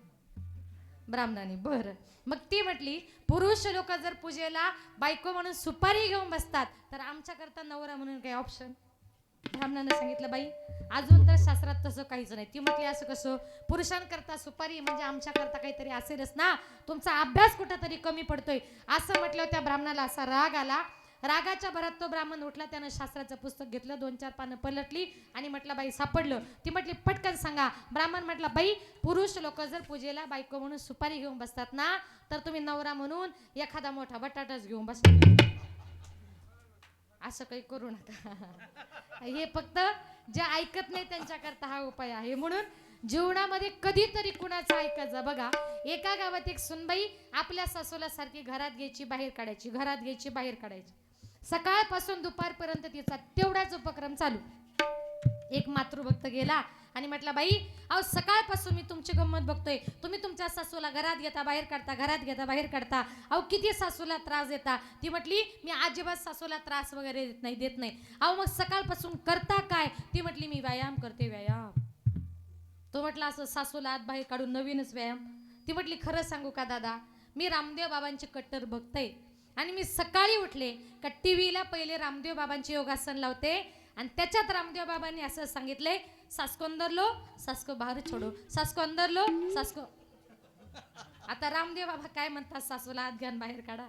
S1: ब्राह्मणाने. बरं, मग ती म्हटली पुरुष लोक जर पूजेला बायको म्हणून सुपारी घेऊन बसतात तर आमच्याकरता नवरा म्हणून काही ऑप्शन. ब्राह्मणाने सांगितलं बाई अजून तर शास्त्रात तसं काहीच नाही. ती म्हटली असं कसं, पुरुषांकरता सुपारी म्हणजे आमच्याकरता काहीतरी असेलच ना, तुमचा अभ्यास कुठेतरी कमी पडतोय असं म्हटलं. त्या ब्राह्मणाला असा राग आला. रागाच्या भरात तो ब्राह्मण उठला, त्यानं शास्त्राचं पुस्तक घेतलं, 2-4 पानं पलटली आणि म्हटलं बाई सापडलं. ती म्हटली पटकन सांगा. ब्राह्मण म्हटला बाई पुरुष लोक जर पूजेला बायको म्हणून सुपारी घेऊन बसतात ना तर तुम्ही नवरा म्हणून एखादा मोठा बटाटाच घेऊन बसता. असं काही करू नका. हे फक्त जे ऐकत नाही त्यांच्याकरता हा उपाय आहे. म्हणून जीवनामध्ये कधीतरी कुणाचं ऐकायचं. बघा एका गावात एक सुनबाई आपल्या सासूला सारखी घरात घ्यायची बाहेर काढायची, घरात घ्यायची बाहेर काढायची. सकाळपासून दुपारपर्यंत तिचा तेवढाच उपक्रम चालू. एक मातृभक्त गेला आणि म्हटला बाई अहो सकाळपासून मी तुमची गंमत बघतोय, तुम्ही तुमच्या सासूला घरात घेता बाहेर काढता, घरात घेता बाहेर काढता, अहो किती सासूला त्रास देता. ती म्हटली मी अजिबात सासूला त्रास वगैरे देत नाही. अहो मग सकाळपासून करता काय. ती म्हटली मी व्यायाम करते, व्यायाम. तो म्हटला असं सासूला आत बाहेर काढून नवीनच व्यायाम. ती म्हटली खरं सांगू का दादा, मी रामदेव बाबांची कट्टर बघते आणि मी सकाळी उठले का टीव्हीला पहिले रामदेव बाबांचे योगासन लावते आणि त्याच्यात रामदेव बाबांनी असं सांगितले सासको अंदर लो सासको बाहेर छोडो, सासको अंदर लो सासको. आता रामदेव बाबा काय म्हणतात, सासूला आत घ्या बाहेर काढा.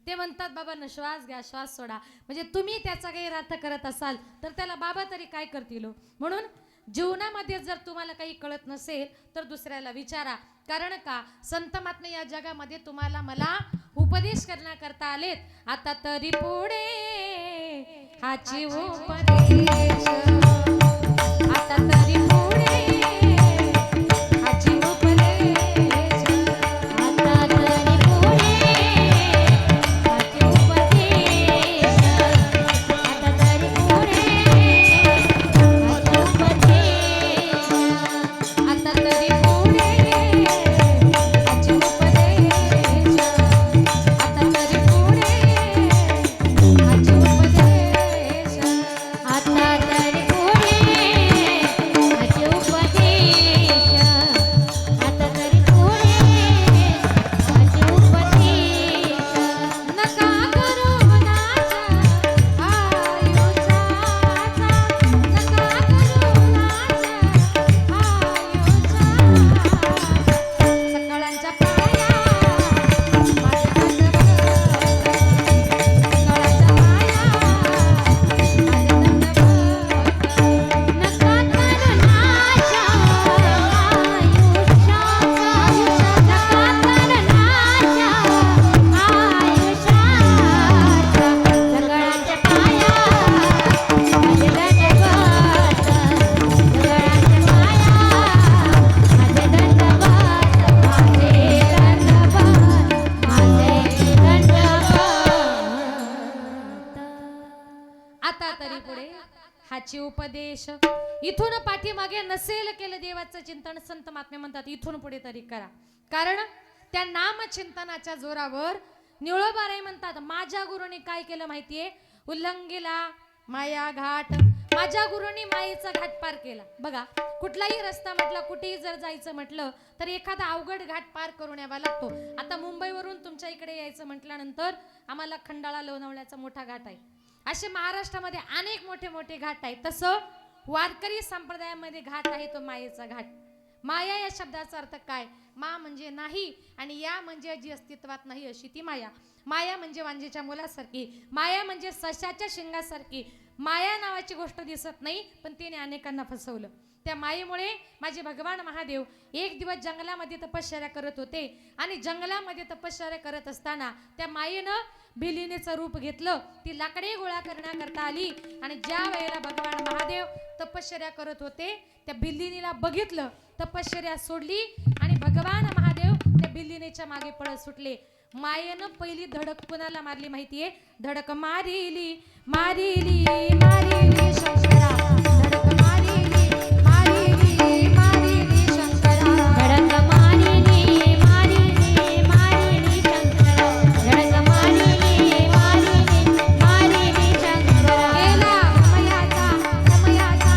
S1: ते म्हणतात बाबांनो श्वास घ्या श्वास सोडा. म्हणजे तुम्ही त्याचा काही अर्थ करत असाल तर त्याला बाबा तरी काय करतील हो? म्हणून जीवनामध्ये जर तुम्हाला काही कळत नसेल तर दुसऱ्याला विचारा. कारण का संत महात्मे या जगामध्ये तुम्हाला मला उपदेश करण्याकरता आलेत. आता तरी पुढे हाची उपदेश, आता तरी पुढे हाची उपदेश,
S2: आता तरी पुढे हाची उपदेश, आता तरी पुढे हाची उपदेश,
S1: आता तरी पुढे हाची उपदेश, आता तरी पुढे हाची उपदेश.
S2: आता तरी पुढे हाची उपदेश, आता तरी पुढे हाची उपदेश.
S1: नका करू मनाच्या आयुष्याचा, नका करू मनाच्या आयुष्याचा. सकाळच्या पाया माझे दंडवत, सकाळच्या पाया माझे दंडवत.
S2: नका करण्याच्या आयुष्याचा, नका करण्याच्या आयुष्याचा. सगळ्यांच्या पाया माझे दंडवत, सगळ्यांच्या पाया माझे दंडवत, माझे दंडवत.
S1: आता तरी पुढे हाची उपदेश. इथून पाठीमागे नसेल केलं देवाचं चिंतन संत महात्मे म्हणतात इथून पुढे तरी करा. कारण त्या नामचिंतनाच्या जोरावर निळोबाराय म्हणतात माझ्या गुरुने काय केलं माहितीये, उल्लंघिला माया घाट. माझ्या गुरुने मायेचा घाट पार केला. बघा कुठलाही रस्ता म्हटला, कुठेही जर जायचं म्हटलं तर एखादा अवघड घाट पार करून यावा लागतो. आता मुंबईवरून तुमच्या इकडे यायचं म्हटल्यानंतर आम्हाला खंडाळा लोणावळ्याचा मोठा घाट आहे. असे महाराष्ट्रामध्ये अनेक मोठे मोठे घाट आहेत. तसं वारकरी संप्रदायामध्ये घाट आहे तो मायेचा घाट. माया या शब्दाचा अर्थ काय? मा म्हणजे नाही आणि या म्हणजे जी अस्तित्वात नाही अशी ती माया. माया म्हणजे वांजेच्या मुलासारखी, माया म्हणजे सशाच्या शिंगासारखी. माया नावाची गोष्ट दिसत नाही पण तिने अनेकांना फसवलं. त्या मायेमुळे माझे भगवान महादेव एक दिवस जंगलामध्ये तपश्चर्या करत होते आणि जंगलामध्ये तपश्चर्या करत असताना त्या मायेनं भिलिनीचं रूप घेतलं. ती लाकडे गोळा करण्याकरता आली आणि ज्या वेळेला भगवान महादेव तपश्चर्या करत होते त्या भिल्लिनीला बघितलं, तपश्चर्या सोडली आणि भगवान महादेव त्या भिल्लिनीच्या मागे पळत सुटले. मायेनं पहिली धडक कुणाला मारली माहितीये? धडक मारिली मारिली मारिली शंकरा, धडक मारिली मारिली मारिली शंकरा,
S2: धडक मारिली मारिली मारिली शंकरा, धडक मारिली मारिली मारिली शंकरा.
S1: गेला ब्रह्मयाचा ब्रह्मयाचा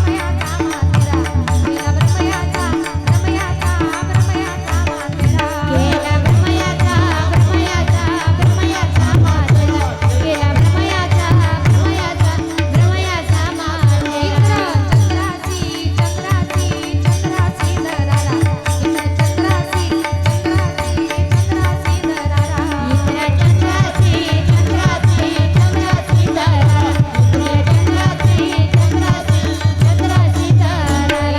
S1: ब्रह्मयाचा मातेरा, गेला ब्रह्मयाचा ब्रह्मयाचा ब्रह्मयाचा मातेरा.
S2: गेला ब्रह्मयाचा ब्रह्मयाचा ब्रह्मयाचा मातेरा, गेला ब्रह्मयाचा ब्रह्मयाचा ब्रह्मयाचा मातेरा.
S1: चंद्रासी चंद्रासी चंद्रासी धरारा, चंद्रासी चंद्रासी चंद्रासी धरारा.
S2: इंद्रा चंद्रासी चंद्रासी चंद्रासी धरारा, इंद्रा चंद्रासी चंद्रासी चंद्रासी धरारा.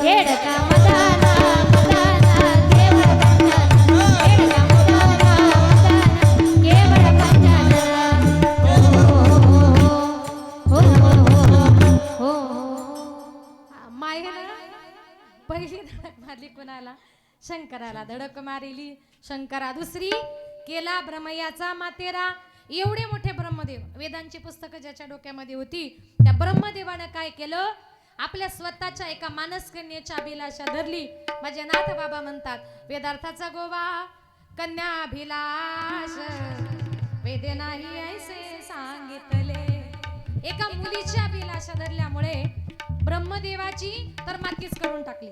S2: येडका मदाना मदाना केवळ पंचाना, येडका मदाना मदाना केवळ पंचाना. हो हो हो.
S1: मायेनं पहिली धडक मारली कुणाला? शंकराला धडक मारिली शंकरा. दुसरी केला ब्रह्मयाचा मातेरा. एवढे मोठे ब्रह्मदेव, वेदांची पुस्तकं ज्याच्या डोक्यामध्ये होती त्या ब्रह्मदेवानं काय केलं? आपल्या स्वतःच्या एका मानसकन्येच्या अभिलाषा धरली. माझे नाथ बाबा म्हणतात वेदार्थाचा गोवा कन्याभिलाष वेदे नाही ऐसे सांगितले. एका मुलीची अभिलाषा धरल्यामुळे ब्रह्मदेवाची तर मातीच करून टाकली.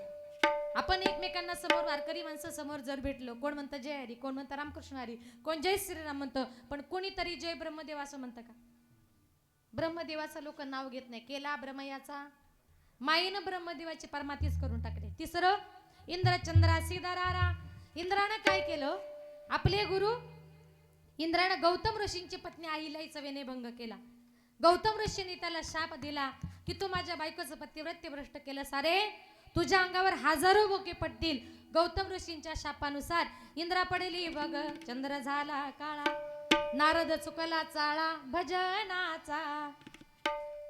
S1: आपण एकमेकांना समोर वारकरी माणसं समोर जर भेटलो, कोण म्हणतं जय हरी, कोण म्हणतं रामकृष्ण हरी, कोण जय श्रीराम म्हणतं, पण कोणीतरी जय ब्रह्मदेव असं म्हणतं का? ब्रह्मदेवाचं लोक नाव घेत नाही. केला ब्रह्मयाचा, माईनं ब्रह्मदेवाची परमातीच करून टाकले. तिसरं इंद्रचंद्रा सीधारारा. इंद्रानं काय केलं? आपले गुरु इंद्रानं गौतम ऋषींची पत्नी अहिल्याचा विनयभंग केला. गौतम ऋषींनी त्याला शाप दिला की तू माझ्या बायकोचं पतिव्रत्य भ्रष्ट केलं, सारे तुझ्या अंगावर हजारो बोके पडतील. गौतम ऋषींच्या शापानुसार इंद्रा पडली बघ चंद्र झाला काळा, नारद चुकला चाळा भजनाचा.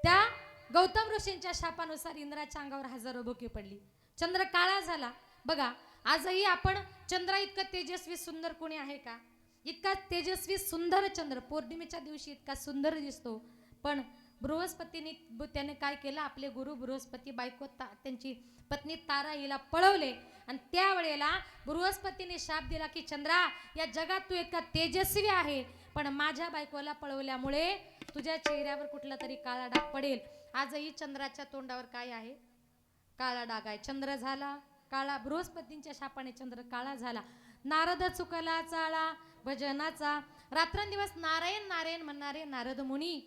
S1: त्या गौतम ऋषींच्या शापानुसार इंद्राच्या अंगावर हजारो बोके पडली, चंद्र काळा झाला. बघा आजही आपण चंद्रा इतका तेजस्वी सुंदर कोणी आहे का? इतका तेजस्वी सुंदर चंद्र पौर्णिमेच्या दिवशी इतका सुंदर दिसतो. पण बृहस्पतीने त्याने काय केलं? आपले गुरु बृहस्पती बायको त्यांची पत्नी तारा हिला पळवले आणि त्यावेळेला बृहस्पतीने शाप दिला की चंद्रा, या जगात तू इतका तेजस्वी आहे, पण माझ्या बायकोला पळवल्यामुळे तुझ्या चेहऱ्यावर कुठला तरी काळा डाग पडेल. आजही चंद्राच्या तोंडावर काय आहे? काळा डाग आहे. चंद्र झाला काळा, बृहस्पतींच्या शापाने चंद्र काळा झाला. नारद चुकला चाळा भजनाचा. रात्रंदिवस नारायण नारायण म्हणणारे नारद मुनी,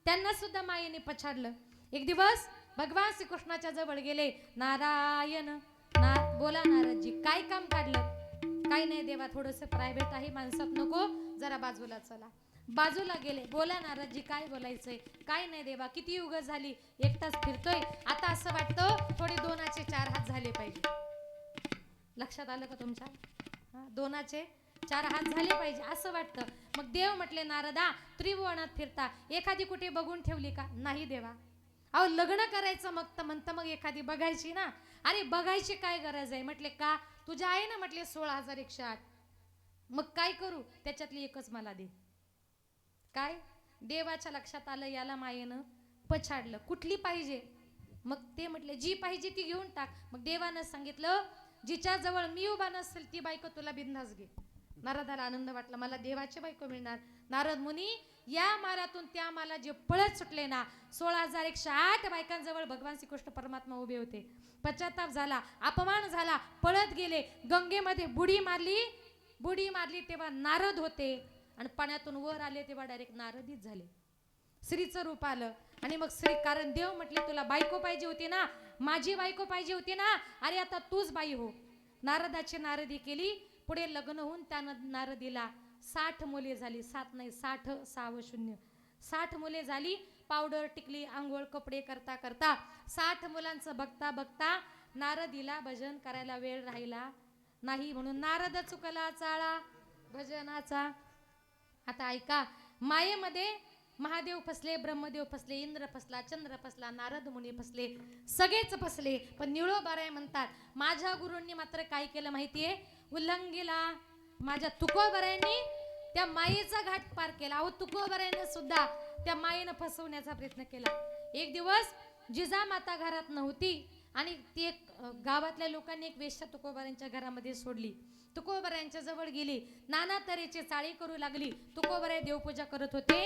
S1: त्यांना सुद्धा मायेने पछाडलं. एक दिवस भगवान श्रीकृष्णाच्या जवळ गेले. नारायण बोला नारदजी, काय काम काढलं? काही नाही देवा, थोडंसं प्रायव्हेट आहे, माणसात नको, जरा बाजूला चला. बाजूला गेले. बोला नारदजी, काय बोलायचंय? काय नाही देवा, किती युग झाली एकटाच फिरतोय, आता असं वाटतं थोडे दोनाचे चार हात झाले पाहिजे. लक्षात आलं का तुमच्या? दोनाचे चार हात झाले पाहिजे असं वाटतं. मग देव म्हटले नारदा, त्रिभुवनात फिरता एखादी कुठे बघून ठेवली का? नाही देवा. अहो लग्न करायचं मग एखादी बघायची ना. अरे बघायची काय गरज आहे? म्हटले का? तुझ्या आहे ना म्हटले 16,108. मग काय करू? त्याच्यातली एकच मला दे. काय? देवाच्या लक्षात आलं याला मायेनं पछाडलं. कुठली पाहिजे? मग ते म्हटले जी पाहिजे ती घेऊन टाक. मग देवानं सांगितलं जिच्या जवळ मी उभा नसेल ती बायको तुला बिनधास्त घे. नारदाला आनंद वाटला, मला देवाची बायको मिळणार. नारद मुनी, या मालातून त्या माला जे पळत सुटले ना, 16,108 बायकांजवळ भगवान श्रीकृष्ण परमात्मा उभे होते. पश्चाताप झाला, अपमान झाला, पळत गेले, गंगेमध्ये बुडी मारली तेव्हा नारद होते आणि पाण्यातून वर आले तेव्हा डायरेक्ट नारदीच झाले. स्त्रीचं रूप आलं आणि मग स्त्री, कारण देव म्हटले तुला बायको पाहिजे होती ना, माझी बायको पाहिजे होती ना, अरे आता तूच बाई हो. नारदाची नारदी केली. पुढे लग्न होऊन त्यानं नारदीला 60 मुले झाली. 7 नाही 60, 6 0 60 मुले झाली. पावडर टिकली, आंघोळ कपडे करता करता 60 मुलांचं बघता बघता नारदीला भजन करायला वेळ राहिला नाही, म्हणून नारद चुकला चाळा भजनाचा. आता ऐका, मायेमध्ये महादेव फसले, ब्रह्मदेव फसले, इंद्र फसला, चंद्र फसला, नारद मुनी फसले, सगळेच फसले. पण निळोबाराय म्हणतात माझ्या गुरूंनी मात्र काय केलं माहितीये? उल्लंघिला. माझ्या तुकोबरायांनी त्या मायेचा घाट पार केला. अहो तुकोबरायांनी सुद्धा त्या मायेनं फसवण्याचा प्रयत्न केला. एक दिवस जिजामाता घरात नव्हती आणि ती एक गावातल्या लोकांनी एक वेश्या तुकोबरायांच्या घरामध्ये सोडली. तुकोबरायांच्या जवळ गेली, नाना तऱ्हेची चाळी करू लागली. तुकोबराय देवपूजा करत होते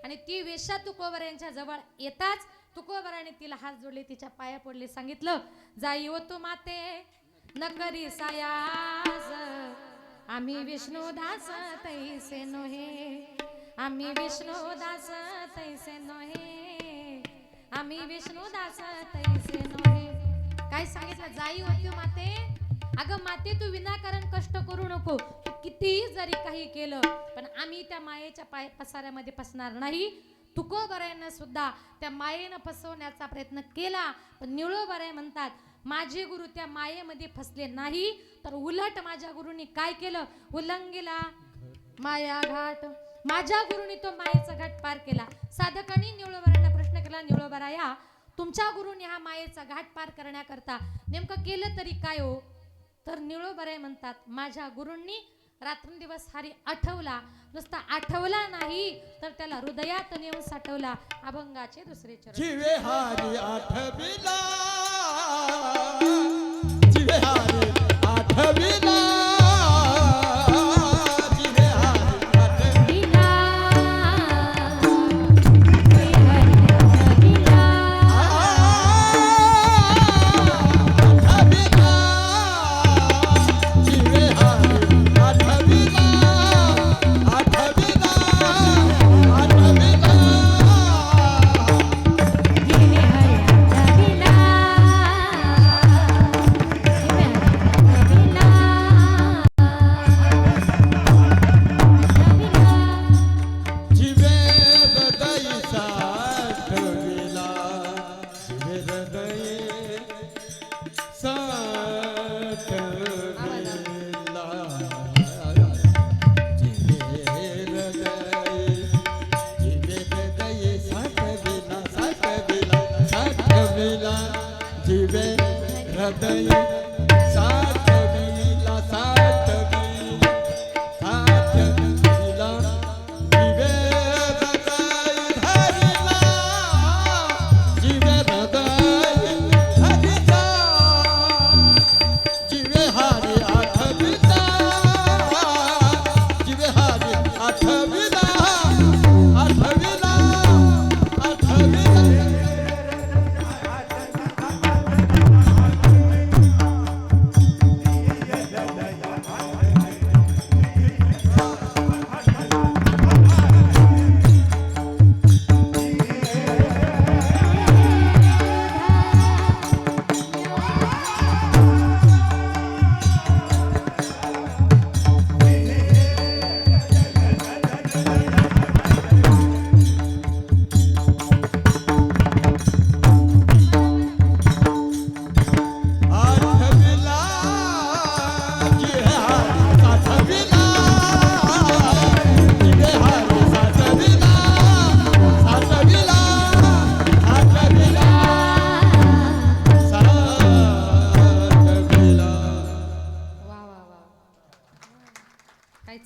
S1: आणि ती वेश्या तुकोबरायांच्या जवळ येताच तुकोबराने तिला हात जोडले, तिच्या पाया पडले, सांगितलं जाई हो तू माते न करी सायास, आम्ही विष्णुदास तैसे नोहे, आम्ही विष्णुदास तैसे नोहे, आम्ही विष्णुदास तैसे नोहे. काय सांगितलं? जाई हो तू माते, अगं माते तू विनाकारण कष्ट करू नको, तू कितीही जरी काही केलं पण आम्ही त्या मायेच्या पसाऱ्यामध्ये फसणार नाही. तुकोबरायांना सुद्धा त्या मायेनं फसवण्याचा प्रयत्न केला, पण निळोबराय म्हणतात माझे गुरु त्या मायेमध्ये फसले नाही, तर उलट माझ्या गुरुनी काय केलं? उल्लंघिला माया घाट. माझ्या गुरुनी तो मायेचा घाट पार केला. साधकांनी निळोबरायांना प्रश्न केला, निळोबराया तुमच्या गुरुनी हा मायेचा घाट पार करण्याकरता नेमकं केलं तरी काय हो? तर निळोबराय म्हणतात माझ्या गुरूंनी रात्रंदिवस हरी आठवला, नुसता आठवला नाही तर त्याला हृदयात नेऊन साठवला. अभंगाचे दुसरे चरण.
S3: जिवे हारी आठविला, जिवे हारी आठविला, जिवे हारी आठविला, आठविला,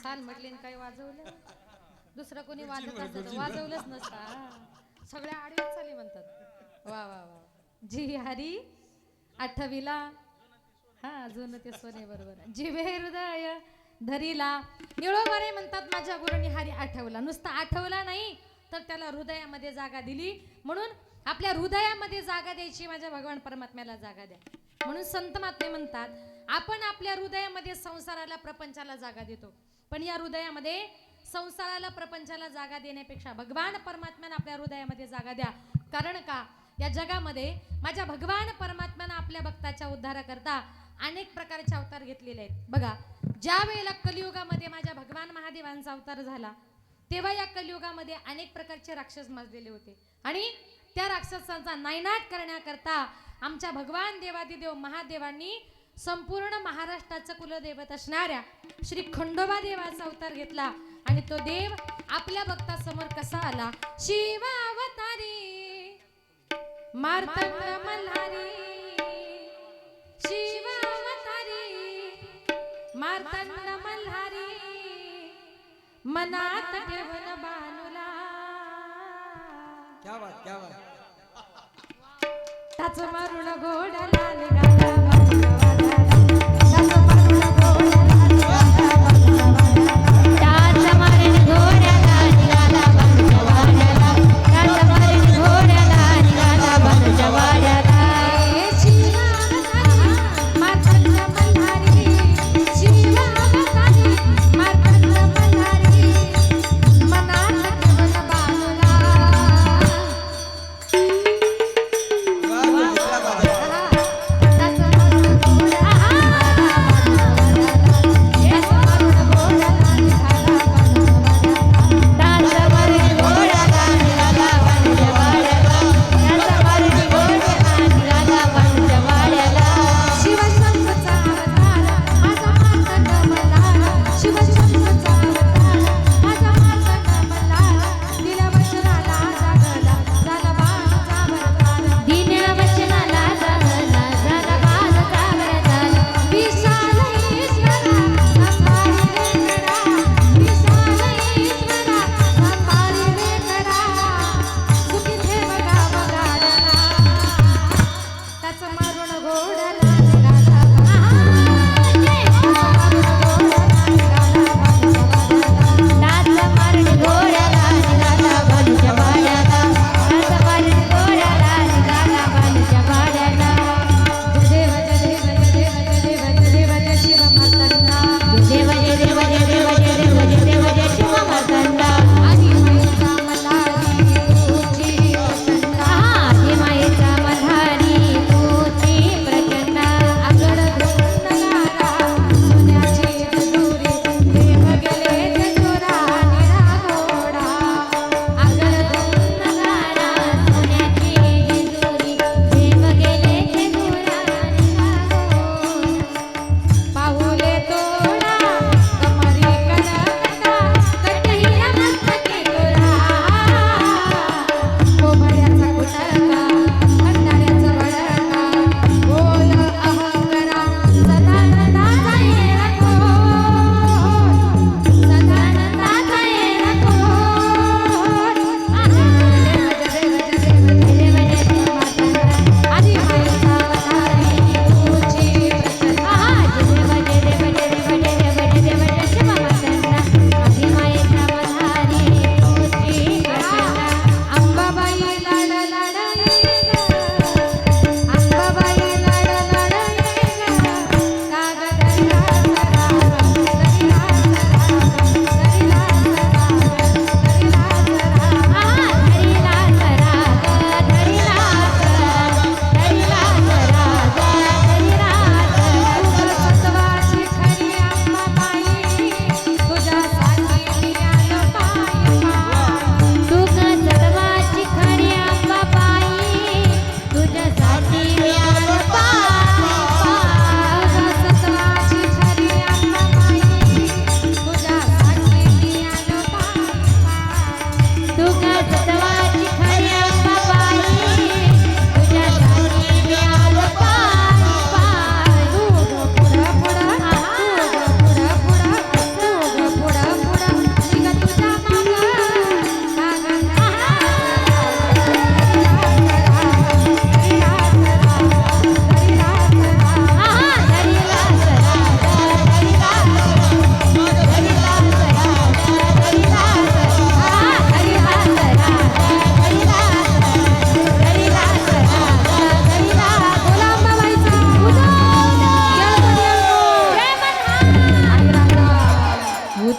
S1: छान म्हटले आणि काही वाजवलं दुसरं कोणी वाजत असतं वाजवलंच नसतं सगळ्या आडवीच चाली म्हणतात वा वा वा जी हरी आठवीला हा अजून ते सोने बरोबर जिवे हृदय धरीला निळोबारे म्हणतात माझ्या गुरुनी हरी आठवला नुसता आठवला नाही तर त्याला हृदयामध्ये जागा दिली म्हणून आपल्या हृदयामध्ये जागा द्यायची माझ्या भगवान परमात्म्याला जागा द्या म्हणून संत महात्मे म्हणतात आपण आपल्या हृदयामध्ये संसाराला प्रपंचाला जागा देतो पण या हृदयामध्ये संसाराला प्रपंचाला जागा देण्यापेक्षा भगवान परमात्म्याने आपल्या हृदयामध्ये जागा द्या कारण का या जगामध्ये माझ्या भगवान परमात्म्याने आपल्या भक्ताच्या उद्धाराकरता अनेक प्रकारचे अवतार घेतलेले आहेत बघा ज्या वेळेला कलियुगामध्ये माझ्या भगवान महादेवांचा अवतार झाला तेव्हा या कलियुगामध्ये अनेक प्रकारचे राक्षस माजलेले होते आणि त्या राक्षसांचा नायनाट करण्याकरता आमच्या भगवान देवादिदेव महादेवांनी संपूर्ण महाराष्ट्राचं कुलदैवत असणाऱ्या श्री खंडोबा देवाचा अवतार घेतला आणि तो देव आपल्या भक्तासमोर कसा आला शिवावतारी मार्तंड मल्हारी शिवावतारी मार्तंड मल्हारी मनात ठेवून बानुला
S3: क्या बात क्या बात
S1: टाच मारून घोडाला निघाला टाच मारून घोडाला
S2: टाच मारून घोड्याला निघाला बाजूच्या वाड्याला टाच मारून घोड्याला निघाला बाजूच्या वाड्याला
S1: मार्तंड मल्हारी शिवावतारी मार्तंड मल्हारी मनात ठेवून बानुला
S3: क्या बात है
S1: टाच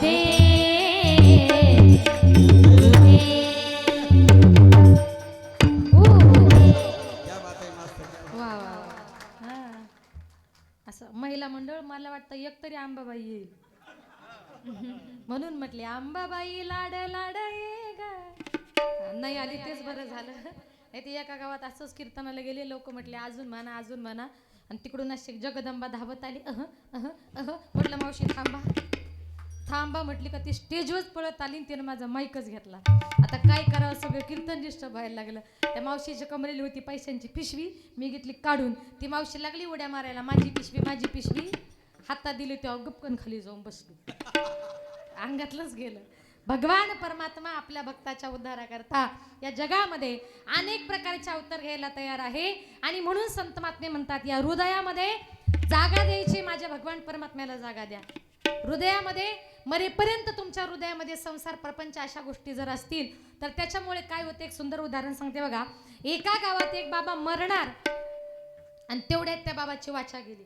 S2: दे
S3: क्या बात आहे मास्तर.
S1: वा वा वा. हा. असं महिला मंडळ मला वाटतं एक तरी आंबाबाई येईल म्हणून म्हटले आंबाबाई लाड लाड ये ग. नाही आली तेच बरं झालं. नाही ते एका गावात असंच कीर्तनाला गेले लोक म्हटले अजून म्हणा अजून म्हणा आणि तिकडून अशी जगदंबा धावत आली म्हटलं मावशी थांबा थांबा म्हटली का ती स्टेजवरच पळत आली आणि तिने माझा माईकच घेतला. आता काय करावं सगळं कीर्तन डिस्टर्ब व्हायला लागलं. त्या मावशीची कमरेली होती पैशांची पिशवी मी घेतली काढून. ती मावशी लागली उड्या मारायला माझी पिशवी हातात दिली तेव्हा गपकन खाली जाऊन बसली. अंगातलंच गेलं. भगवान परमात्मा आपल्या भक्ताच्या उद्धाराकरता या जगामध्ये अनेक प्रकारचे अवतार घ्यायला तयार आहे आणि म्हणून संत महात्मे म्हणतात या हृदयामध्ये जागा द्यायची. माझ्या भगवान परमात्म्याला जागा द्या. हृदयामध्ये मरेपर्यंत तुमच्या हृदयामध्ये संसार प्रपंच अशा गोष्टी जर असतील तर त्याच्यामुळे काय होते. एक सुंदर उदाहरण सांगते बघा. एका गावात एक बाबा मरणार आणि तेवढ्यात त्या बाबाची वाचा गेली.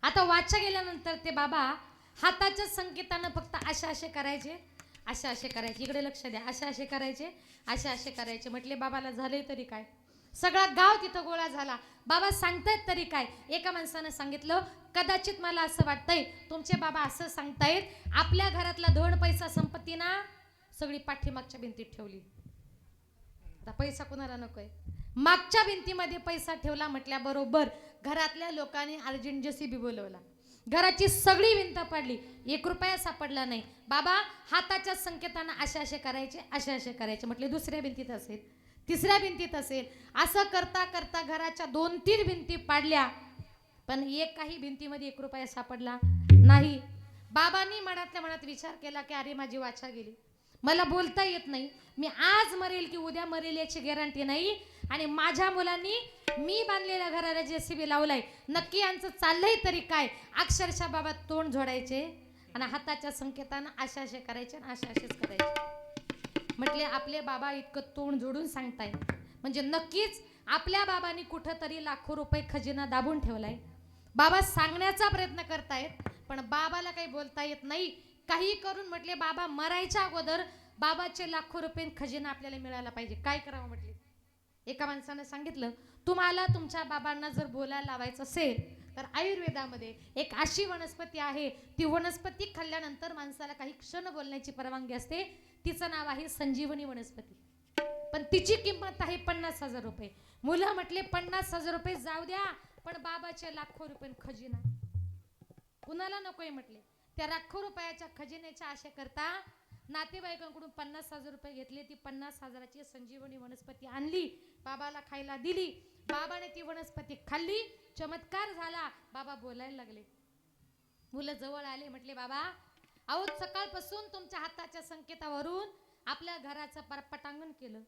S1: आता वाचा गेल्यानंतर ते बाबा हाताच्या संकेतानं फक्त असे करायचे इकडे लक्ष द्या असे करायचे म्हटले बाबाला झाले तरी काय. सगळा गाव तिथं गोळा झाला. बाबा सांगतायत तरी काय. एका माणसानं सांगितलं कदाचित मला असं वाटतंय तुमचे बाबा असं सांगतायत आपल्या घरातला धन पैसा संपत्ती ना सगळी पाठीमागच्या भिंतीत ठेवली. आता पैसा कुणाला नकोय. मागच्या भिंतीमध्ये पैसा ठेवला म्हटल्याबरोबर घरातल्या लोकांनी अर्जंट जेसीबी बोलवला. घराची सगळी भिंत पाडली. 1 रुपया सापडला नाही. बाबा हाताच्या संकेतानं असे करायचे म्हटले दुसऱ्या भिंतीत असेल तिसऱ्या भिंतीत असेल. असं करता करता घराच्या 2-3 भिंती पाडल्या पण काही भिंतीमध्ये 1 रुपया सापडला नाही. बाबांनी मनातल्या मनात विचार केला की अरे माझी वाचा गेली. मला बोलता येत नाही. मी आज मरेल की उद्या मरेल याची गॅरंटी नाही आणि माझ्या मुलांनी मी बांधलेल्या घराला जेसीबी लावलाय. नक्की यांचं चाललंय तरी काय. अक्षरशः बाबा तोंड जोडायचे आणि हाताच्या संकेतानं असे करायचे आणि असेच करायचे. म्हटले आपले बाबा इतकं तोंड जोडून सांगताय म्हणजे नक्कीच आपल्या बाबांनी कुठंतरी लाखो रुपये खजिना दाबून ठेवलाय. बाबा सांगण्याचा प्रयत्न करतायत पण बाबाला काही बोलता येत नाही. काही करून म्हटले बाबा मरायच्या अगोदर बाबाचे लाखो रुपये खजिना आपल्याला मिळायला पाहिजे. काय करावं म्हटले. एका माणसानं सांगितलं तुम्हाला तुमच्या बाबांना जर बोलायला लावायचं असेल तर आयुर्वेदामध्ये एक अशी वनस्पती आहे ती वनस्पती खाल्ल्यानंतर माणसाला काही क्षण बोलण्याची परवानगी असते. तिचं नाव आहे संजीवनी वनस्पती. पण तिची किंमत आहे 50,000 रुपये. मुलं म्हटले 50,000 रुपये जाऊ द्या पण बाबाचे लाखो रुपये खजिना कुणाला नकोय म्हटले. त्या लाखो रुपयाच्या खजिन्याच्या आशे करता नातेवाईकांकडून 50,000 रुपये घेतले. ती 50,000ची संजीवनी वनस्पती आणली बाबाला खायला दिली. बाबाने ती वनस्पती खाल्ली. चमत्कार झाला. बाबा बोलायला लागले. मुलं जवळ आले म्हटले बाबा अहो सकाळपासून तुमच्या हाताच्या संकेतावरून आपल्या घराचं पटांगण केलं.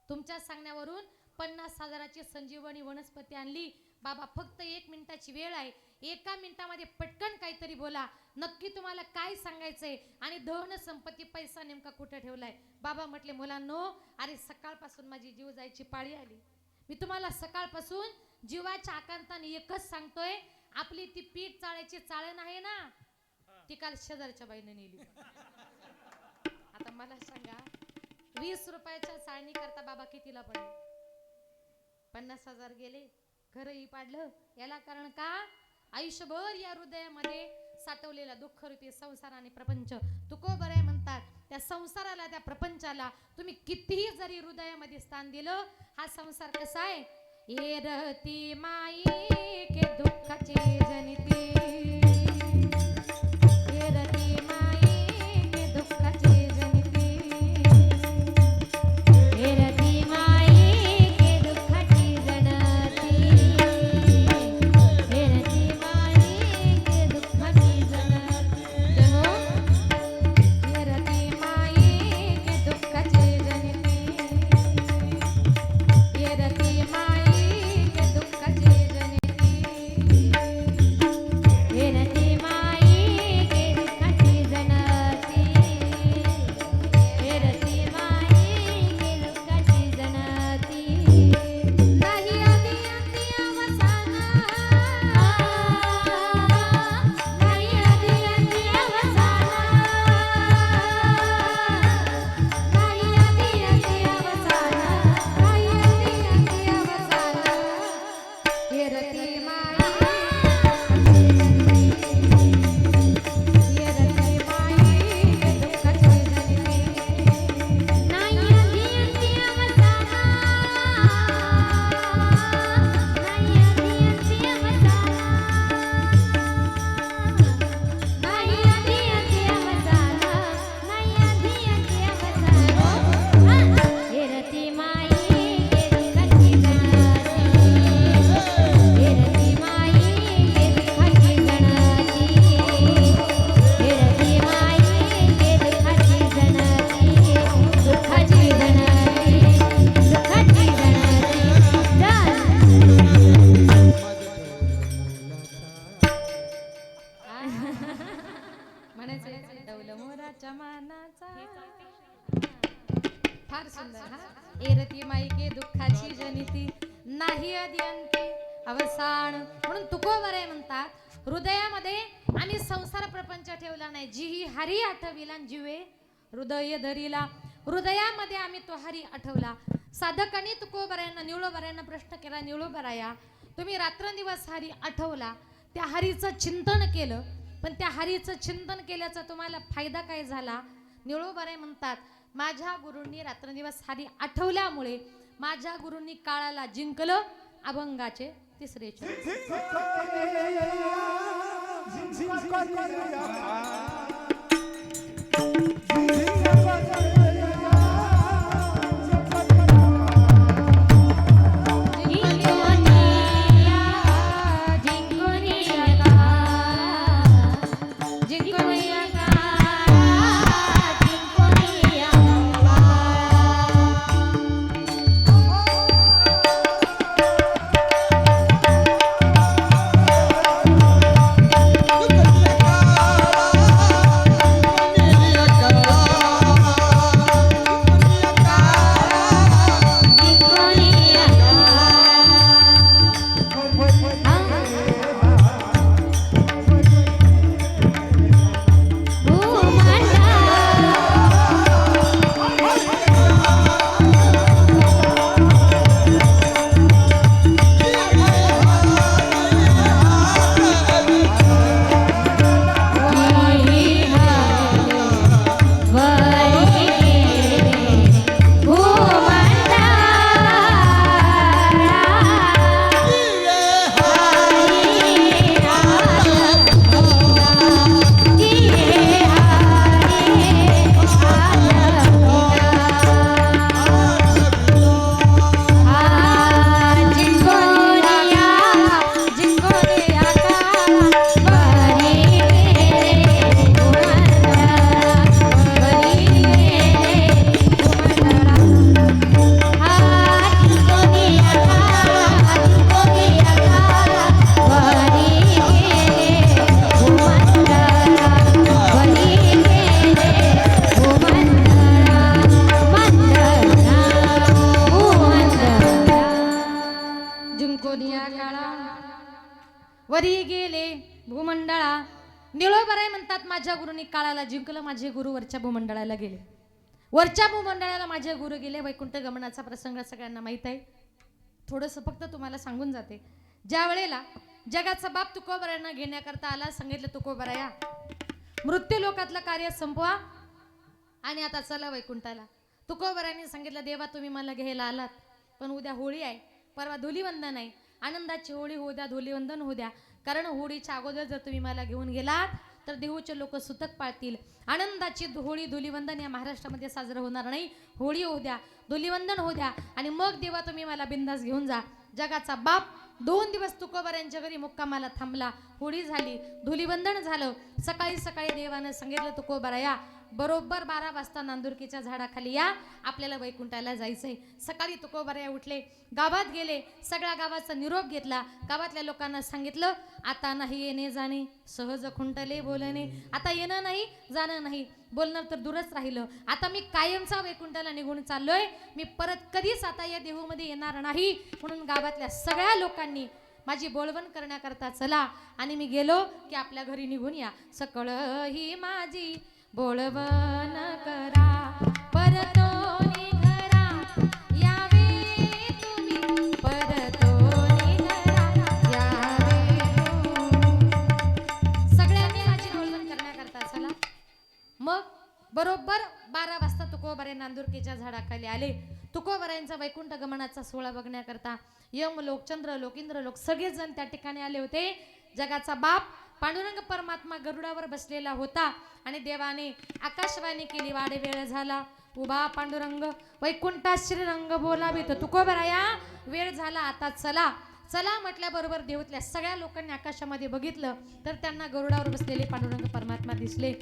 S1: तुमच्या सांगण्यावरून 50,000ची संजीवनी वनस्पती आणली. बाबा फक्त 1 मिनिटाची वेळ आहे. 1 मिनिटामध्ये पटकन काहीतरी बोला. नक्की तुम्हाला काय सांगायचंय आणि धन संपत्ती पैसा नेमका कुठे ठेवलाय. बाबा म्हटले मुलांनो अरे सकाळपासून माझी जीव जायची पाळी आली. मी तुम्हाला सकाळपासून जीवाच्या आकांताने एकच सांगतोय आपली ती पीठ चाळायची चाळण आहे ना ती काल शेजारच्या बाईने नेली. आता मला सांगा 20 रुपयाच्या चाळणी करता बाबा कितीला पडले. 50,000 गेले. घरही पाडलं. याला कारण का आयुष्यभर या हृदयामध्ये साठवलेला दुःखरूपी संसार आणि प्रपंच. तुकोबराय म्हणतात त्या संसाराला त्या प्रपंचाला तुम्ही कितीही जरी हृदयामध्ये स्थान दिलं हा संसार कसा आहे. ये रहती माई के दुःखाची जनिती ये रहती माई के दुःखाची जनिती
S2: हे रती माई के दुःखाची जनती हे रती माई के दुःखाची जनती
S1: जणू ये रहती माई के दुःखाची जनिती ये रहती माई के दुःखाची जनिती
S2: हे
S1: डौल मोराच्या मानाचा फार सुंदर हा एरती माईके दुःखाची जनिती नाही अदियंती अवसान म्हणून तुकोबरे म्हणतात हृदयामध्ये आम्ही संसार प्रपंच ठेवला नाही जी ही हरी आठविला जीवे हृदय धरीला हृदयामध्ये आम्ही तो हरी आठवला साधकांनी तुकोबऱ्यांना निळोबऱ्यांना प्रश्न केला निळोबराया तुम्ही रात्रंदिवस हरी आठवला त्या हरीचं चिंतन केलं पण त्या हरीचं चिंतन केल्याचा तुम्हाला फायदा काय झाला निळोबरे म्हणतात माझ्या गुरूंनी रात्रंदिवस हरी आठवल्यामुळे माझ्या गुरूंनी काळाला जिंकलं अभंगाचे तिसरे वरी गेले भूमंडळा निळोबराय म्हणतात माझ्या गुरुनी काळाला जिंकलं माझे गुरु वरच्या भूमंडळाला गेले वरच्या भूमंडळाला माझे गुरु गेले वैकुंठ गमनाचा प्रसंग सगळ्यांना माहित आहे थोडंसं फक्त तुम्हाला सांगून जाते ज्या वेळेला जगाचा बाप तुकोबरायांना घेण्याकरता आला सांगितलं तुकोबराया मृत्यू लोकातलं कार्य संपवा आणि आता चला वैकुंठाला तुकोबरायांनी सांगितलं देवा तुम्ही मला घ्यायला आलात पण उद्या होळी आहे परवा धुलीवंदन आहे आनंदाची होळी होऊ द्या धुलीवंदन होऊ द्या कारण होळीच्या अगोदर जर तुम्ही मला घेऊन गेलात तर देहूचे लोक सुतक पाळतील आनंदाची होळी धुलीवंदन या महाराष्ट्रामध्ये साजरं होणार नाही होळी होऊ द्या धुलीवंदन होऊ द्या आणि मग देवा तुम्ही मला बिंदास घेऊन जा जगाचा बाप 2 दिवस तुकोबरायांच्या घरी मुक्कामाला थांबला होळी झाली धुलीवंदन झालं सकाळी सकाळी देवानं सांगितलं तुकोबराया बरोबर 12 वाजता नांदुरकीच्या झाडाखाली या आपल्याला वैकुंठाला जायचंय सकाळी तुकोबराया उठले गावात गेले सगळ्या गावाचा निरोप घेतला गावातल्या लोकांना सांगितलं आता नाही येणे जाणे सहज खुंटले बोलणे आता येणं नाही जाणं नाही बोलणं तर दूरच राहिलं आता मी कायमचा वैकुंठाला निघून चाललोय मी परत कधीच आता या देहूमध्ये येणार नाही म्हणून गावातल्या सगळ्या लोकांनी माझी बोलवण करण्याकरता चला आणि मी गेलो की आपल्या घरी निघून या सकळ ही माझी बोलवण करा परतोनी घरा यावे तुम्ही परतोनी घरा यावे सगळ्यांनी माझी बोलवण करण्याकरता चला मग बरोबर 12 वाजता तुकोबरे नांदुरकीच्या झाडाखाली आले तुकोबऱ्यांचा वैकुंठ गमनाचा सोहळा बघण्याकरता यम लोक चंद्र लोक इंद्र लोक सगळेच जण त्या ठिकाणी आले होते जगाचा बाप पांडुरंग परमात्मा गरुडावर बसलेला होता आणि देवाने आकाशवाणी केली वाडे वेळ झाला उभा पांडुरंग वैकुंठात श्रीरंग बोलावे तर तुकोबराया वेळ झाला आता चला चला म्हटल्याबरोबर देवतल्या सगळ्या लोकांनी आकाशामध्ये बघितलं तर त्यांना गरुडावर बसलेले पांडुरंग परमात्मा दिसले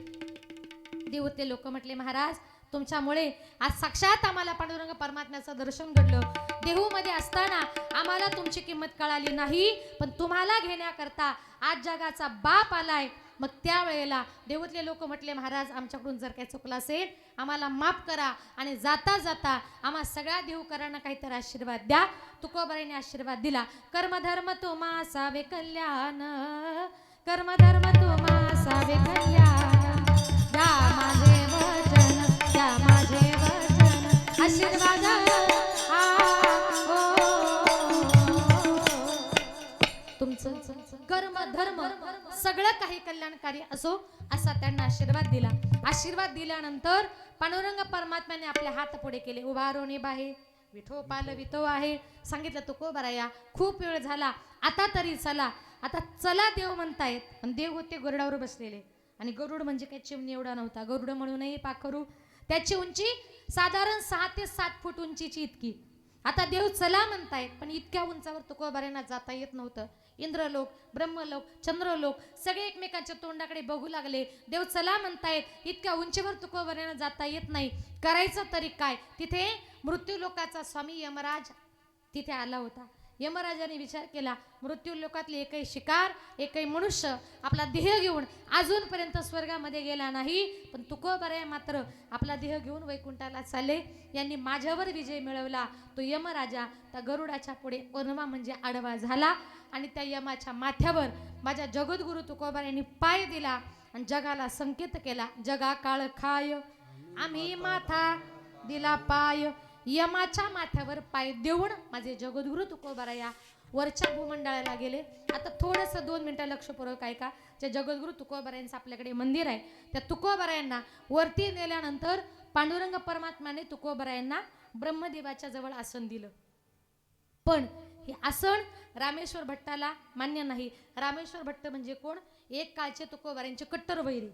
S1: देवतले लोक म्हटले महाराज तुमच्यामुळे आज साक्षात आम्हाला पांडुरंग परमात्म्याचं दर्शन घडलं देहूमध्ये असताना आम्हाला तुमची किंमत कळाली नाही पण तुम्हाला घेण्याकरता आज जगाचा बाप आलाय मग त्यावेळेला देऊतले लोक म्हटले, महाराज आमच्याकडून जर काही चुकलं असेल आम्हाला माफ करा आणि जाता जाता आम्हा सगळ्या देवकरांना काहीतरी आशीर्वाद द्या. तुकोबाराने आशीर्वाद दिला. कर्मधर्म तुम्हा सावे कल्याण, कर्मधर्म तुम्हा सावे कल्याण, द्या माझे वचन, द्या माझे वचन, आशीर्वाद तुमचं कर्म धर्म सगळं काही कल्याणकारी असो असा त्यांना आशीर्वाद दिला. आशीर्वाद दिल्यानंतर पांडुरंग परमात्म्याने आपले हात पुढे केले. उभारोनी बाहे विठो पाल वितो आहे. सांगितलं तुकोबाराया खूप वेळ झाला, आता तरी चला. आता चला देव म्हणतायत, पण देव होते गरुडावर बसलेले. आणि गरुड म्हणजे काही चिमणी एवढा नव्हता, गरुड म्हणूनही पाखरू. त्याची उंची साधारण 6 ते 7 फूट उंचीची इतकी. आता देव चला म्हणतायत, पण इतक्या उंचावर तुकोबारायांना जाता येत नव्हतं. इंद्रलोक, ब्रह्मलोक, चंद्रलोक सगळे एकमेकांच्या तोंडाकडे बघू लागले. देव चला म्हणतायत, इतक्या उंचीवर तुकोबारायांना जाता येत नाही, करायचं तरी काय. तिथे मृत्यू लोकाचा स्वामी यमराज तिथे आला होता. यमराजाने विचार केला, मृत्यू लोकातले एकही शिकार, एकही मनुष्य आपला देह घेऊन अजूनपर्यंत स्वर्गामध्ये गेला नाही, पण तुकोबाराया मात्र आपला देह घेऊन वैकुंठाला चालले. यांनी माझ्यावर विजय मिळवला. तो यमराजा त्या गरुडाच्या पुढे वनवा म्हणजे आडवा झाला आणि त्या यमाच्या माथ्यावर माझ्या जगद्गुरु तुकोबारायांनी पाय दिला आणि जगाला संकेत केला, जगा काळ खाय आम्ही माथा दिला पाय. यमाच्या माथ्यावर पाय देऊन माझे जगद्गुरु तुकोबाराया वरच्या भूमंडळाला गेले. आता थोडंसं 2 मिनिटं लक्षपूर्वक ऐका. जे जगद्गुरु तुकोबारायांचं आपल्याकडे मंदिर आहे, त्या तुकोबारायांना वरती नेल्यानंतर पांडुरंग परमात्म्याने तुकोबारायांना ब्रह्मदेवाच्या जवळ आसन दिलं. पण हे आसन रामेश्वर भट्टाला मान्य नाही. रामेश्वर भट्ट म्हणजे कोण? एक काळचे तुकोबारायांचे कट्टर वैरी.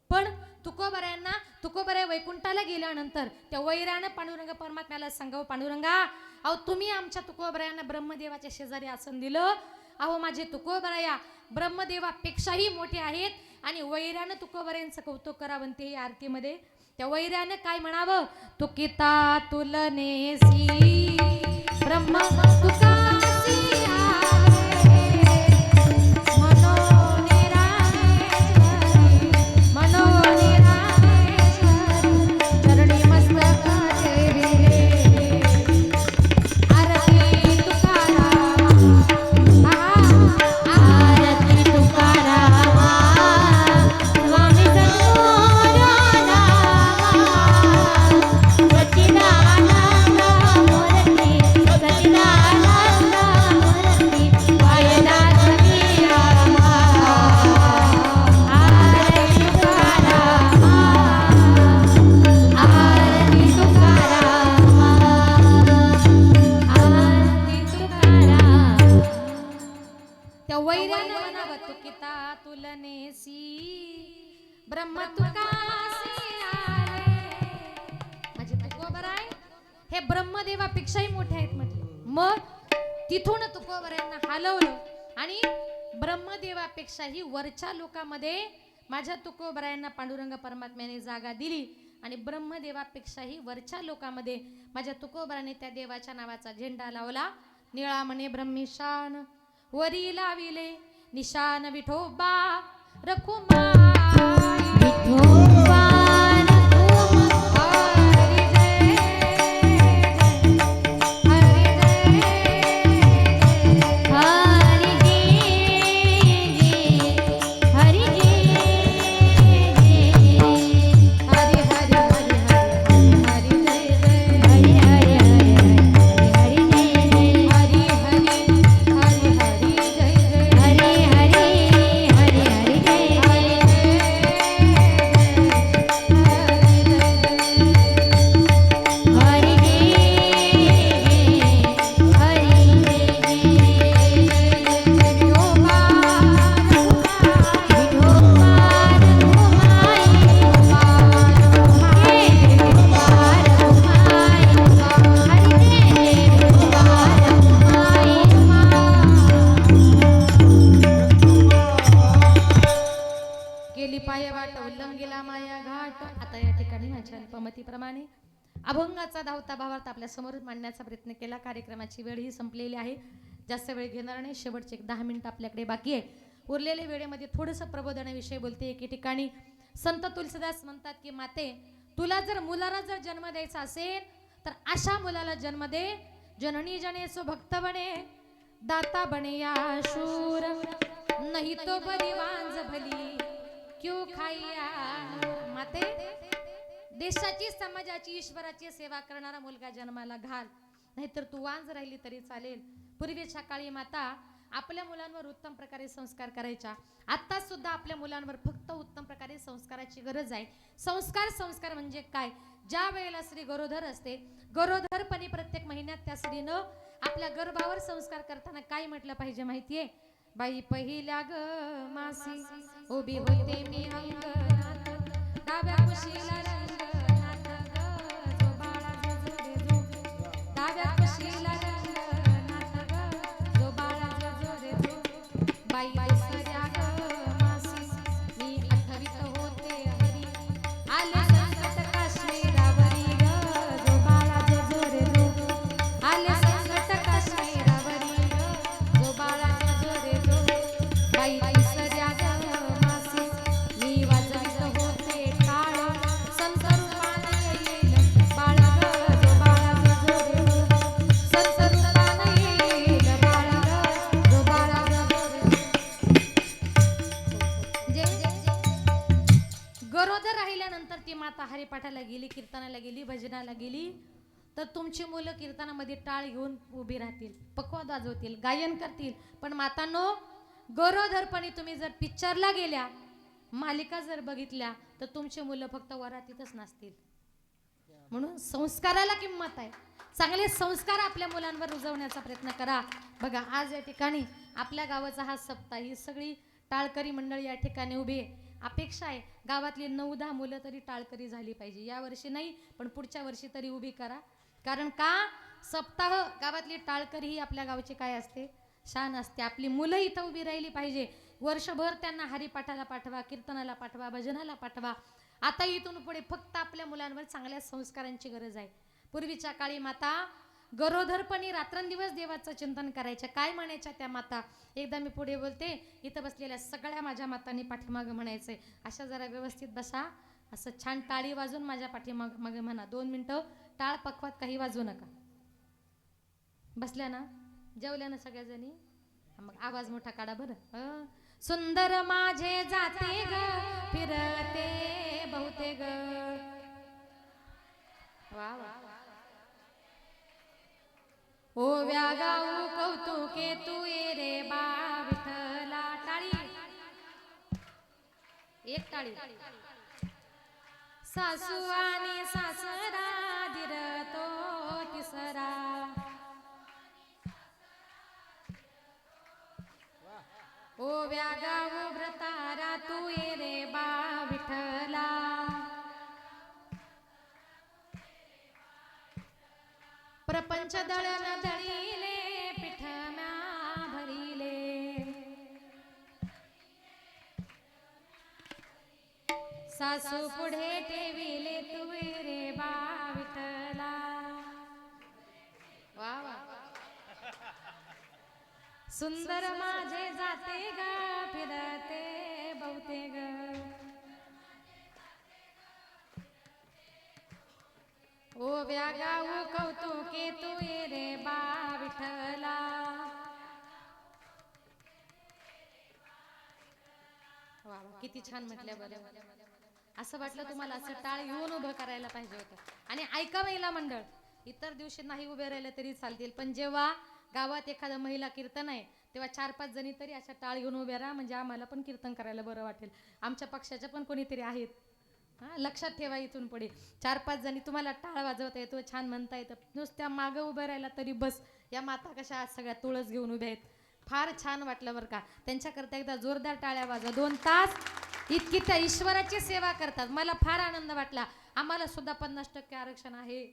S1: पण तुकोबाराया वैकुंठाला गेल्यानंतर त्या वैरानं पांडुरंग परमात्म्याला सांगावं, पांडुरंगा अहो तुम्ही आमच्या तुकोबारायांना ब्रह्मदेवाच्या शेजारी आसन दिलं. अहो माझे तुकोबाराया ब्रह्मदेवापेक्षाही मोठे आहेत. आणि वैरानं तुकोबारायांचं कौतुक करावं ते आरतीमध्ये. त्या वैरानं काय म्हणावं, तुकिता तुलनेसी ब्रह्म तुकासी ब्रह्म तुकासी आले. माझे तुकोबाराय हे ब्रह्मदेवापेक्षाही मोठे आहेत म्हटले. मग तिथून तुकोबारायांना हलवलं आणि ब्रह्मदेवापेक्षाही वरच्या लोकांमध्ये माझ्या तुकोबारायांना पांडुरंग परमात्म्याने जागा दिली. आणि ब्रह्मदेवापेक्षाही वरच्या लोकांमध्ये माझ्या तुकोबाराने त्या देवाच्या नावाचा झेंडा लावला. निळा म्हणे ब्रह्मीशान वरी लाविले निशान विठोबा रखुमाई.
S2: विठोबा अभंगाचा धावता भावार्थ आपल्या समोर मांडण्याचा प्रयत्न केला. कार्यक्रमाची वेळ ही संपलेली आहे. जास्त वेळ घेणार नाही. शेवटचे 10 मिनिटं आपल्याकडे बाकी आहे.
S1: उरलेल्या वेळेमध्ये थोडंसं प्रबोधनाविषयी बोलते. एके ठिकाणी संत तुलसीदास म्हणतात की माते, तुला जर मुलाला जर जन्म द्यायचा असेल तर अशा मुलाला जन्म दे, जननी जने सो भक्त बने, दाता बने या शूर, नहीं तो बरी वांज भली क्यों खाइया. माते, देशाची समाजाची ईश्वराची सेवा करणारा मुलगा जन्माला घाल, नाहीतर तू वांज राहिली तरी चालेल. पूर्वीच्या काळी माता आपल्या मुलांवर उत्तम प्रकारे संस्कार करायच्या. आता सुद्धा आपल्या मुलांवर फक्त उत्तम प्रकारे संस्काराची गरज आहे. संस्कार म्हणजे काय? ज्या वेळेला स्त्री गरोदर असते, गरोदरपणी प्रत्येक महिन्यात त्या स्त्रीनं आपल्या गर्भावर संस्कार करताना काय म्हटलं पाहिजे माहितीये? बाई पहिल्या ग मासी उभी होते मी अंगणात, डाव्या कुशीला रंगणात ग, जो बाळा जो रे जो, डाव्या कुशीला रंगणात ग, जो बाळा जो रे जो. बाई पहिल्या ग मासी मी आठवीत होते हरी, आले संकट काश्मीरावरी ग, जो बाळा जो रे जो, आले संकट काश्मीरावरी ग, जो बाळा जो रे जो. बाई तिसऱ्या ग मासी मी वाजवित होते टाळ, संत रूपाने येईल बाळ ग, जो बाळा जो रे जो, संत रूपाने येईल बाळ ग, जो बाळा जो रे जो. गरोदर राहिल्यानंतर ती माता हरिपाठाला गेली, कीर्तनाला गेली, भजनाला गेली, तर तुमची मुलं कीर्तनामध्ये टाळ घेऊन उभी राहतील, पखवाद वाजवतील, गायन करतील. पण मातांनो, गरोदरपणी तुम्ही जर पिक्चरला गेल्या, मालिका जर बघितल्या, तर तुमची मुलं फक्त वरातीतच नाचतील. म्हणून संस्काराला किंमत आहे. चांगले संस्कार आपल्या मुलांवर रुजवण्याचा प्रयत्न करा. बघा, आज या ठिकाणी आपल्या गावाचा हा सप्ताह, ही सगळी टाळकरी मंडळी या ठिकाणी उभी आहे. अपेक्षा आहे गावातली 9-10 मुलं तरी टाळकरी झाली पाहिजे. या वर्षी नाही, पण पुढच्या वर्षी तरी उभी करा. कारण का? सप्ताह गावातली टाळकरी ही आपल्या गावची काय असते? शान असते. आपली मुलं इथं उभी राहिली पाहिजे. वर्षभर त्यांना हरिपाठाला पाठवा, कीर्तनाला पाठवा, भजनाला पाठवा. आता इथून पुढे फक्त आपल्या मुलांवर चांगल्या संस्कारांची गरज आहे. पूर्वीच्या काळी माता गरोदरपणी रात्रंदिवस देवाचं चिंतन करायच्या. काय म्हणायच्या त्या माता? एकदा मी पुढे बोलते, इथं बसलेल्या सगळ्या माझ्या मातांनी पाठीमागं म्हणायचंय, अशा जरा व्यवस्थित बसा, असं छान टाळी वाजून माझ्या पाठीमागं म्हणा. 2 मिनिटं टाळ पखवात काही वाजवू नका. बसल्या ना? जेवल्या ना सगळ्याजणी? मग आवाज मोठा काढा बरं. सुंदर माझे जाते ग फिरते बहुते ग. वा वा. ओव्या गाऊ कौतुके तू ये रे बा विठ्ठला. टाळी, एक टाळी. सासू आणि सासरा धीर तो तिसरा. ओव्या गाऊ व्रतारा तू ये रे बा विठ्ठला. प्रपंच दळण दळीले पिठम्या भरिले. सासू पुढे ठेविले तू रे बा विठ्ठला. वा वा. सुंदर माझे जाते ग फिरते बहुते ग. ओव्या गाऊ कौतुके तू ये रे बा विठ्ठला. वा वा, किती छान म्हटल्या बरं. असं वाटलं तुम्हाला असं टाळ घेऊन उभं करायला पाहिजे होतं. आणि ऐका महिला मंडळ, इतर दिवशी नाही उभे राहिले तरी चालतील, पण जेव्हा गावात एखादं महिला कीर्तन आहे तेव्हा 4-5 जणी तरी अशा टाळ घेऊन उभे राहा, म्हणजे आम्हाला पण कीर्तन करायला बरं वाटेल. आमच्या पक्षाच्या पण कोणीतरी आहेत, हां, लक्षात ठेवा. इथून पुढे 4-5 जणी तुम्हाला टाळ वाजवता येतो, छान म्हणता येतं, नुसत्या मागं उभं राहिला तरी बस. या माता कशा आज सगळ्या तुळस घेऊन उभ्या आहेत. फार छान वाटलं बरं का. त्यांच्याकरता एकदा जोरदार टाळ्या वाजवा. 2 तास इतकी त्या ईश्वराची सेवा करतात. मला फार आनंद वाटला. आम्हाला सुद्धा 50% आरक्षण आहे.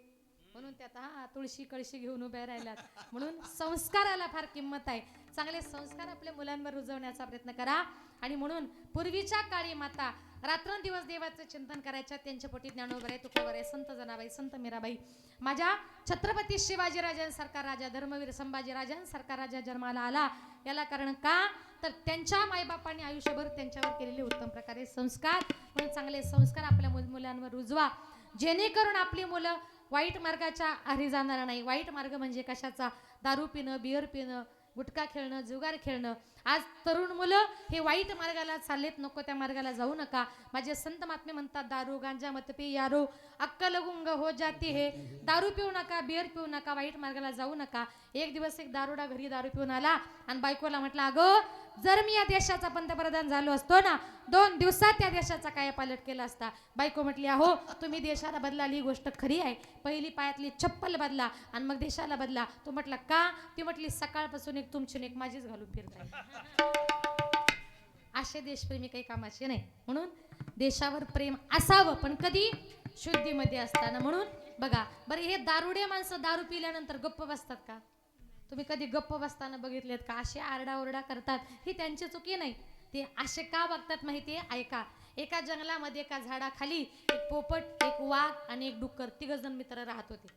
S1: म्हणून त्यात हा तुळशी कळशी घेऊन उभ्या राहिल्यात. म्हणून संस्काराला फार किंमत आहे. चांगले संस्कार आपल्या मुलांवर रुजवण्याचा प्रयत्न करा. आणि म्हणून पूर्वीच्या काळी माता रात्रंदिवस देवाचं चिंतन करायच्या. त्यांच्या पोटी ज्ञानोबराई, तुकोबराई, संत जनाबाई, संत मीराबाई. माझ्या छत्रपती शिवाजीराजांसारखा राजा, धर्मवीर संभाजीराजांसारखा राजा जन्माला आला. याला कारण का, तर त्यांच्या मायबापांनी आयुष्यभर त्यांच्यावर केलेले उत्तम प्रकारे संस्कार. म्हणून चांगले संस्कार आपल्या मुलांवर रुजवा, जेणेकरून आपली मुलं वाईट मार्गाच्या आहारी जाणार नाही. वाईट मार्ग म्हणजे कशाचा? दारू पिणं, बिअर पिणं, गुटखा खेळणं, जुगार खेळणं. आज तरुण मुलं हे वाईट मार्गाला चाललेत, नको त्या मार्गाला जाऊ नका. माझे संत महात्मे म्हणतात, दारू गांजा मत पी यारो, अक्कल गुंग हो जाती है. दारू पिऊ नका, बिअर पिऊ नका, वाईट मार्गाला जाऊ नका. एक दिवस एक दारुडा घरी दारू पिऊन आला आणि बायकोला म्हटलं, अगं जर मी या देशाचा पंतप्रधान झालो असतो ना, 2 दिवसात त्या देशाचा कायापालट केला असता. बायको म्हटली, अहो तुम्ही देशाला बदलाल ही गोष्ट खरी आहे, पहिली पायातली चप्पल बदला आणि मग देशाला बदला. तो म्हटला का? ती म्हटली, सकाळपासून एक तुमची एक माझीच घालून फिरताय. असे देशप्रेमी काही कामाचे नाही. म्हणून देशावर प्रेम असावं, पण कधी? शुद्धीमध्ये असताना. म्हणून बघा बरं, हे दारुडे माणसं दारू पिल्यानंतर गप्प बसतात का? तुम्ही कधी गप्प बसताना बघितलेत का? असे आरडाओरडा करतात, ही त्यांची चुकी नाही. ते असे का बघतात माहितीये? ऐका. एका जंगलामध्ये एका झाडाखाली एक पोपट, एक वाघ आणि एक डुक्कर, 3 जण मित्र राहत होते.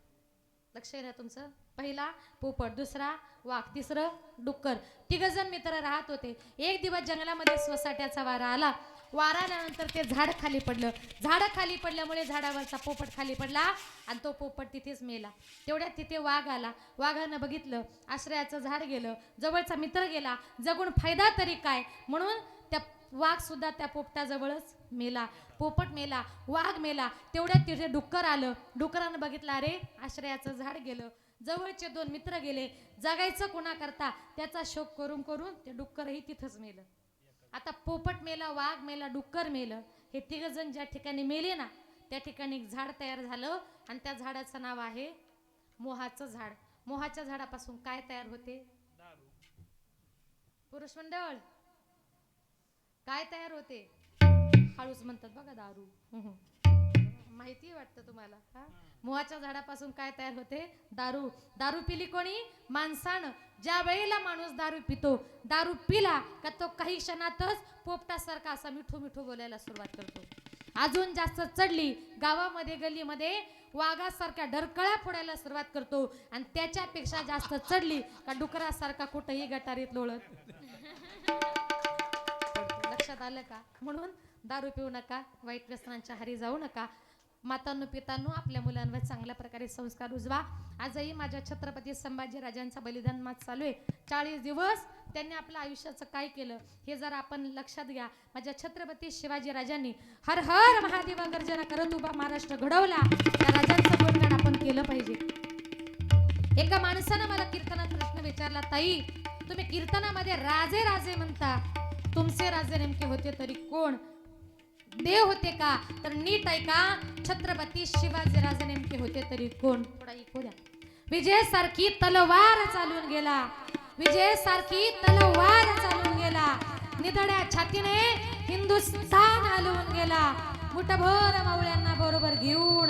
S1: लक्ष आहे ना तुमचं? पहिला पोपट, दुसरा वाघ, तिसरं डुक्कर, 3 जण मित्र राहत होते. एक दिवस जंगलामध्ये सोसाट्याचा वारा आला. वारा आल्यानंतर ते झाड खाली पडलं. झाड खाली पडल्यामुळे झाडावरचा पोपट खाली पडला आणि तो पोपट तिथेच मेला. तेवढ्यात तिथे वाघ आला. वाघानं बघितलं, आश्रयाचं झाड गेलं, जवळचा मित्र गेला, जगून फायदा तरी काय? म्हणून त्या वाघ सुद्धा त्या पोपटाजवळच मेला. पोपट मेला, वाघ मेला. तेवढ्यात तिथे डुक्कर आलं. डुकरानं बघितलं, अरे आश्रयाचं झाड गेलं, जवळचे 2 मित्र गेले, जगायचं कोणा करता? त्याचा शोक करून करून ते डुक्करही तिथंच मेलं. आता पोपट मेला, वाघ मेला, डुक्कर मेलं. हे 3 जण ज्या ठिकाणी मेले ना, त्या ठिकाणी एक झाड तयार झालं आणि त्या झाडाचं नाव आहे मोहाचं झाड. मोहाच्या झाडापासून काय तयार होते? पुरुष मंडळ, काय तयार होते? हळूच म्हणतात बघा, दारू. माहिती वाटतं तुम्हाला? मोहाच्या झाडापासून काय तयार होते? दारू. दारू पिली कोणी? माणसानं. ज्या वेळेला माणूस दारू पितो, दारू पिला का तो काही क्षणातच पोपटासारखा असा मिठू मिठू बोलायला सुरुवात करतो. अजून जास्त चढली, गावामध्ये गल्लीमध्ये वाघासारख्या ढरकळ्या फोडायला सुरुवात करतो. आणि त्याच्यापेक्षा जास्त चढली का डुकरासारखा कुठेही गटारीत लोळत. लक्षात आलं का? म्हणून दारू पिऊ नका, वाईट व्यसनांच्या हारी जाऊ नका. मातांनो, पितांनो, आपल्या मुलांवर चांगल्या प्रकारे संस्कार रुजवा. आजही माझ्या छत्रपती संभाजीराजांचा बलिदान मास चालू आहे. 40 दिवस त्यांनी आपल्या आयुष्याचं काय केलं हे जर आपण लक्षात घ्या. माझ्या छत्रपती शिवाजीराजांनी हर हर महादेव गर्जना करत उभा महाराष्ट्र घडवला. त्या राजांचं गुणगान आपण केलं पाहिजे. एका माणसानं मला कीर्तनात प्रश्न विचारला, ताई तुम्ही कीर्तनामध्ये राजे राजे म्हणता, तुमचे राजे नेमके होते तरी कोण? देव होते का? तर नीट ऐका, छत्रपती शिवाजीराजे नेमके होते तरी कोण? थोडा ऐकू द्या. विजय सारखी तलवार चालून गेला, विजय सारखी तलवार चालून गेला, निधड्या छातीने हिंदुस्थान हलवून गेला. मुठभर मावळ्यांना बरोबर घेऊन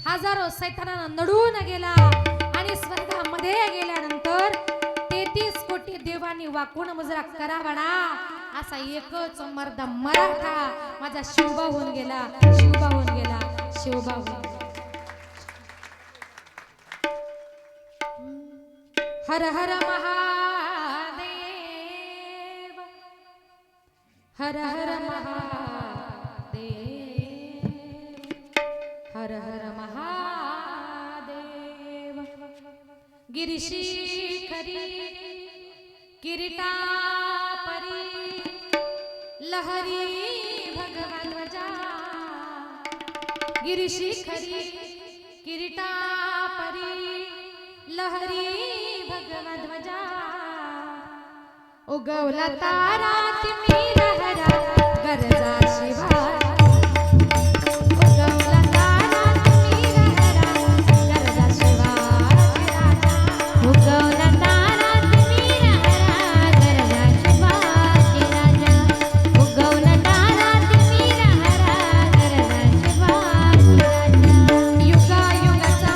S1: हजारो सैतानांना नडून गेला. आणि स्वर्गामध्ये गेल्यानंतर 33 कोटी देवांनी वाकून मुजरा करावा ना, असा एकच मर्द मराठा माझा शिवबा होऊन गेला, शिवबा होऊन गेला, शिवबा होऊन गेला. हर हर महादेव, हर हर महादेव, हर हर महादेव. गिरिशिखरी किरीटा परी लहरी भगवान ध्वजा, गिरिशिखरी किरीटा परी लहरी भगवान ध्वजा. उगवला तारा तुम्ही रहरा गरजा शिवा, उगवला तारा तुम्ही रहरा गरजा शिवा,
S2: उगवला तारा तुम्ही रहरा गरजा शिवाजी राजा, उगवला तारा तुम्ही रहरा गरजा शिवाजी राजा.
S1: युगा युगाचा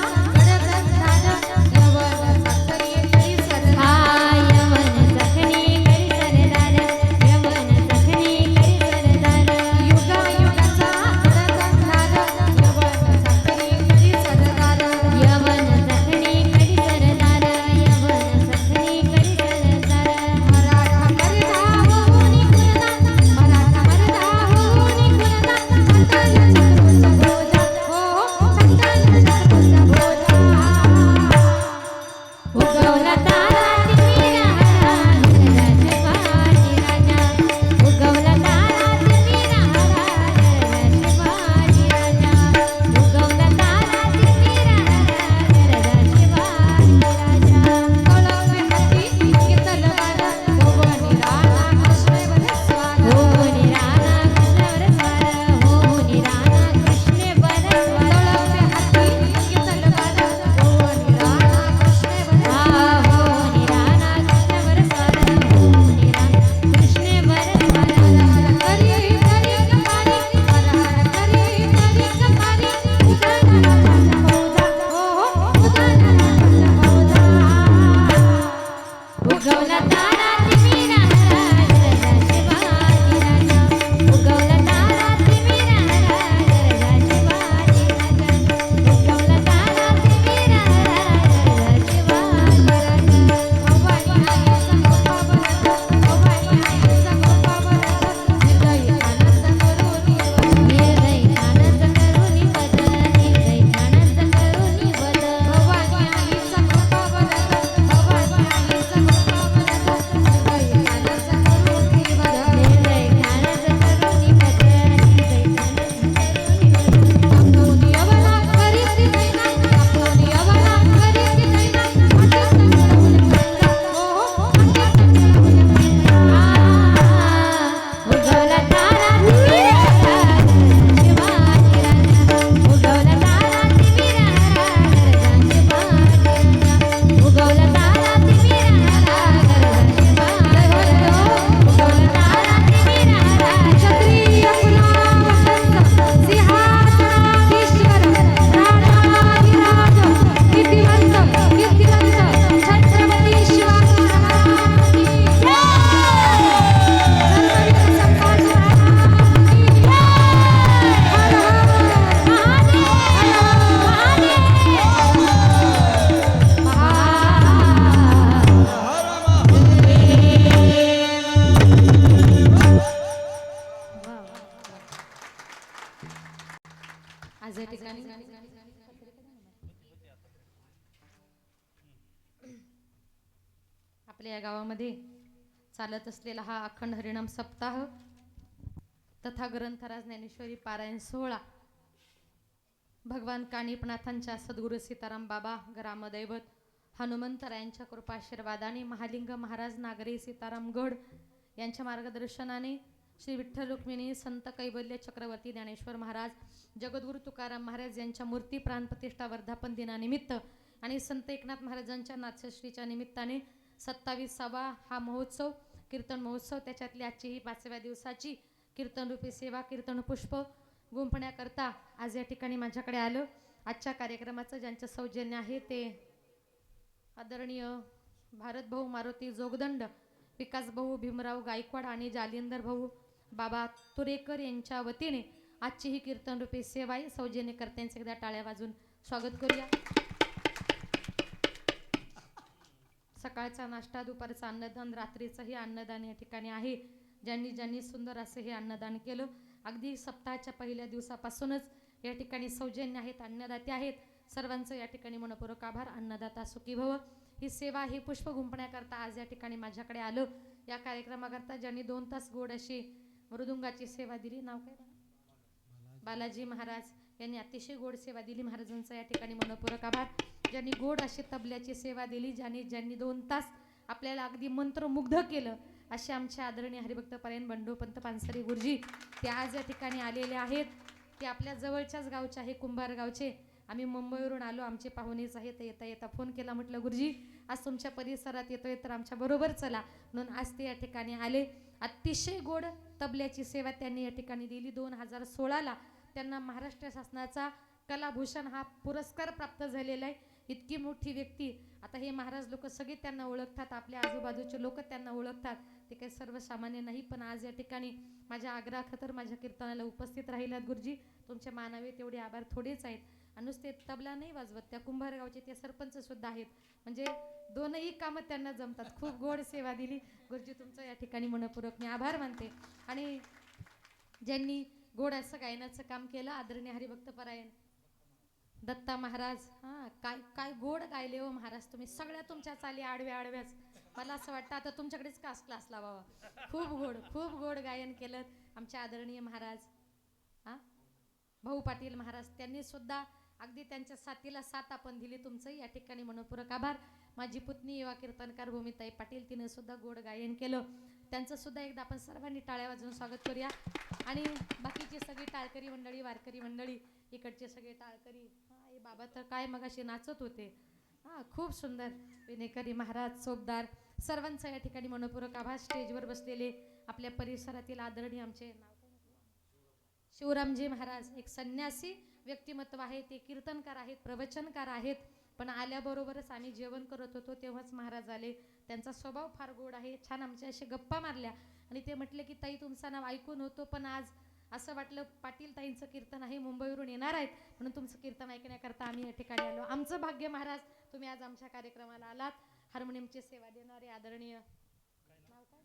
S1: ठिकाणी आपल्या या गावामध्ये चालत असलेला हा अखंड हरिणाम सप्ताह तथा ग्रंथराज ज्ञानेश्वरी पारायण सोहळा भगवान कानिपनाथांच्या सद्गुरू सीताराम बाबा ग्रामदैवत हनुमंतरायांच्या कृपाशीर्वादाने महालिंग महाराज नागरी सीताराम गड यांच्या मार्गदर्शनाने श्री विठ्ठल रुक्मिणी संत कैवल्य चक्रवर्ती ज्ञानेश्वर महाराज जगद्गुरु तुकाराम महाराज यांच्या मूर्ती प्राणप्रतिष्ठा वर्धापन दिनानिमित्त आणि संत एकनाथ महाराजांच्या नाथश्रीच्या निमित्ताने 27वा हा महोत्सव कीर्तन महोत्सव त्याच्यातली आजची ही 5व्या दिवसाची कीर्तनरूपी सेवा कीर्तन पुष्प गुंफण्याकरता आज या ठिकाणी माझ्याकडे आलं. आजच्या कार्यक्रमाचं ज्यांचं सौजन्य आहे ते आदरणीय भारत भाऊ मारुती जोगदंड विकास भाऊ भीमराव गायकवाड आणि जालिंदर भाऊ बाबा तुरेकर यांच्या वतीने आजची ही कीर्तनरूपी सेवा आहे. सौजन्यकर्त्यांचे एकदा टाळ्या वाजून स्वागत करूया. सकाळचा नाश्ता दुपारचा अन्नदान रात्रीचंही अन्नदान या ठिकाणी आहे. ज्यांनी ज्यांनी सुंदर असं हे अन्नदान केलं अगदी सप्ताहाच्या पहिल्या दिवसापासूनच या ठिकाणी सौजन्य आहेत अन्नदाते आहेत सर्वांचं या ठिकाणी मनपूर्वक आभार. अन्नदाता सुखी भव. ही सेवा ही पुष्प गुंफण्याकरता आज या ठिकाणी माझ्याकडे आलं. या कार्यक्रमाकरता ज्यांनी 2 तास गोड अशी मृदुंगाची सेवा दिली नाव काय बालाजी महाराज यांनी अतिशय गोड सेवा दिली. महाराजांचा या ठिकाणी मनपूर्वक आभार. ज्यांनी गोड अशी तबल्याची सेवा दिली ज्यांनी 2 तास आपल्याला अगदी मंत्रमुग्ध केलं असे आमचे आदरणीय हरिभक्त परायण बंडोपंत पानसरे गुरुजी ते आज या ठिकाणी आलेले आहेत. ते आपल्या जवळच्याच गावचे आहे कुंभार गावचे. आम्ही मुंबईवरून आलो आमचे पाहुणेच आहेत. येता येता फोन केला म्हटलं गुरुजी आज तुमच्या परिसरात येतोय तर आमच्या बरोबर चला म्हणून आज ते या ठिकाणी आले. अतिशय गोड तबल्याची सेवा त्यांनी या ठिकाणी दिली. 2016ला त्यांना महाराष्ट्र शासनाचा कलाभूषण हा पुरस्कार प्राप्त झालेला आहे. इतकी मोठी व्यक्ती आता हे महाराज लोक सगळे त्यांना ओळखतात आपल्या आजूबाजूचे लोक त्यांना ओळखतात ते काही सर्वसामान्य नाही. पण आज या ठिकाणी माझ्या आग्रहाखातर माझ्या कीर्तनाला उपस्थित राहिलात गुरुजी तुमचे मानावे तेवढे आभार थोडेच आहेत. आणि नुसते तबला नाही वाजवत त्या कुंभारगावचे ते सरपंच सुद्धा आहेत म्हणजे दोनही कामं त्यांना जमतात. खूप गोड सेवा दिली गुरुजी तुमचं या ठिकाणी मनपूर्वक मी आभार मानते. आणि ज्यांनी गोड असं गायनाचं काम केलं आदरणीय हरिभक्त परायण दत्ता महाराज हां काय काय गोड गायले हो महाराज तुम्ही सगळ्या तुमच्या चाली आडव्याच मला असं वाटतं आता तुमच्याकडेच क्लास लावावा. खूप गोड गायन केलं आमचे आदरणीय महाराज हां भाऊ पाटील महाराज त्यांनी सुद्धा अगदी त्यांच्या साथीला साथ आपण दिली. तुमचंही या ठिकाणी मनपूर्वक आभार. माझी पुतणी युवा कीर्तनकार भूमिताई पाटील तिने सुद्धा गोड गायन केलं त्यांचं सुद्धा एकदा आपण सर्वांनी टाळ्या वाजवून स्वागत करूया. आणि बाकीची सगळी टाळकरी मंडळी वारकरी मंडळी इकडचे सगळे टाळकरी हे बाबा तर काय मगाशी नाचत होते हां खूप सुंदर. विनेकरी महाराज चोपदार सर्वांचं या ठिकाणी मनपूर्वक आभार. स्टेजवर बसलेले आपल्या परिसरातील आदरणीय आमचे नाव शिवरामजी महाराज एक संन्यासी व्यक्तिमत्व आहे. ते कीर्तनकार आहेत प्रवचनकार आहेत. पण आल्याबरोबरच आम्ही जेवण करत होतो तेव्हाच महाराज आले. त्यांचा स्वभाव फार गोड आहे. छान आमच्या असे गप्पा मारल्या आणि ते म्हटले की ताई तुमचं नाव ऐकून होतो पण आज असं वाटलं पाटील ताईंचं कीर्तन आहे मुंबईवरून येणार आहेत म्हणून तुमचं कीर्तन ऐकण्याकरता आम्ही या ठिकाणी आलो. आमचं भाग्य महाराज तुम्ही आज आमच्या कार्यक्रमाला आलात. हार्मोनियमची सेवा देणारे आदरणीय नाव काय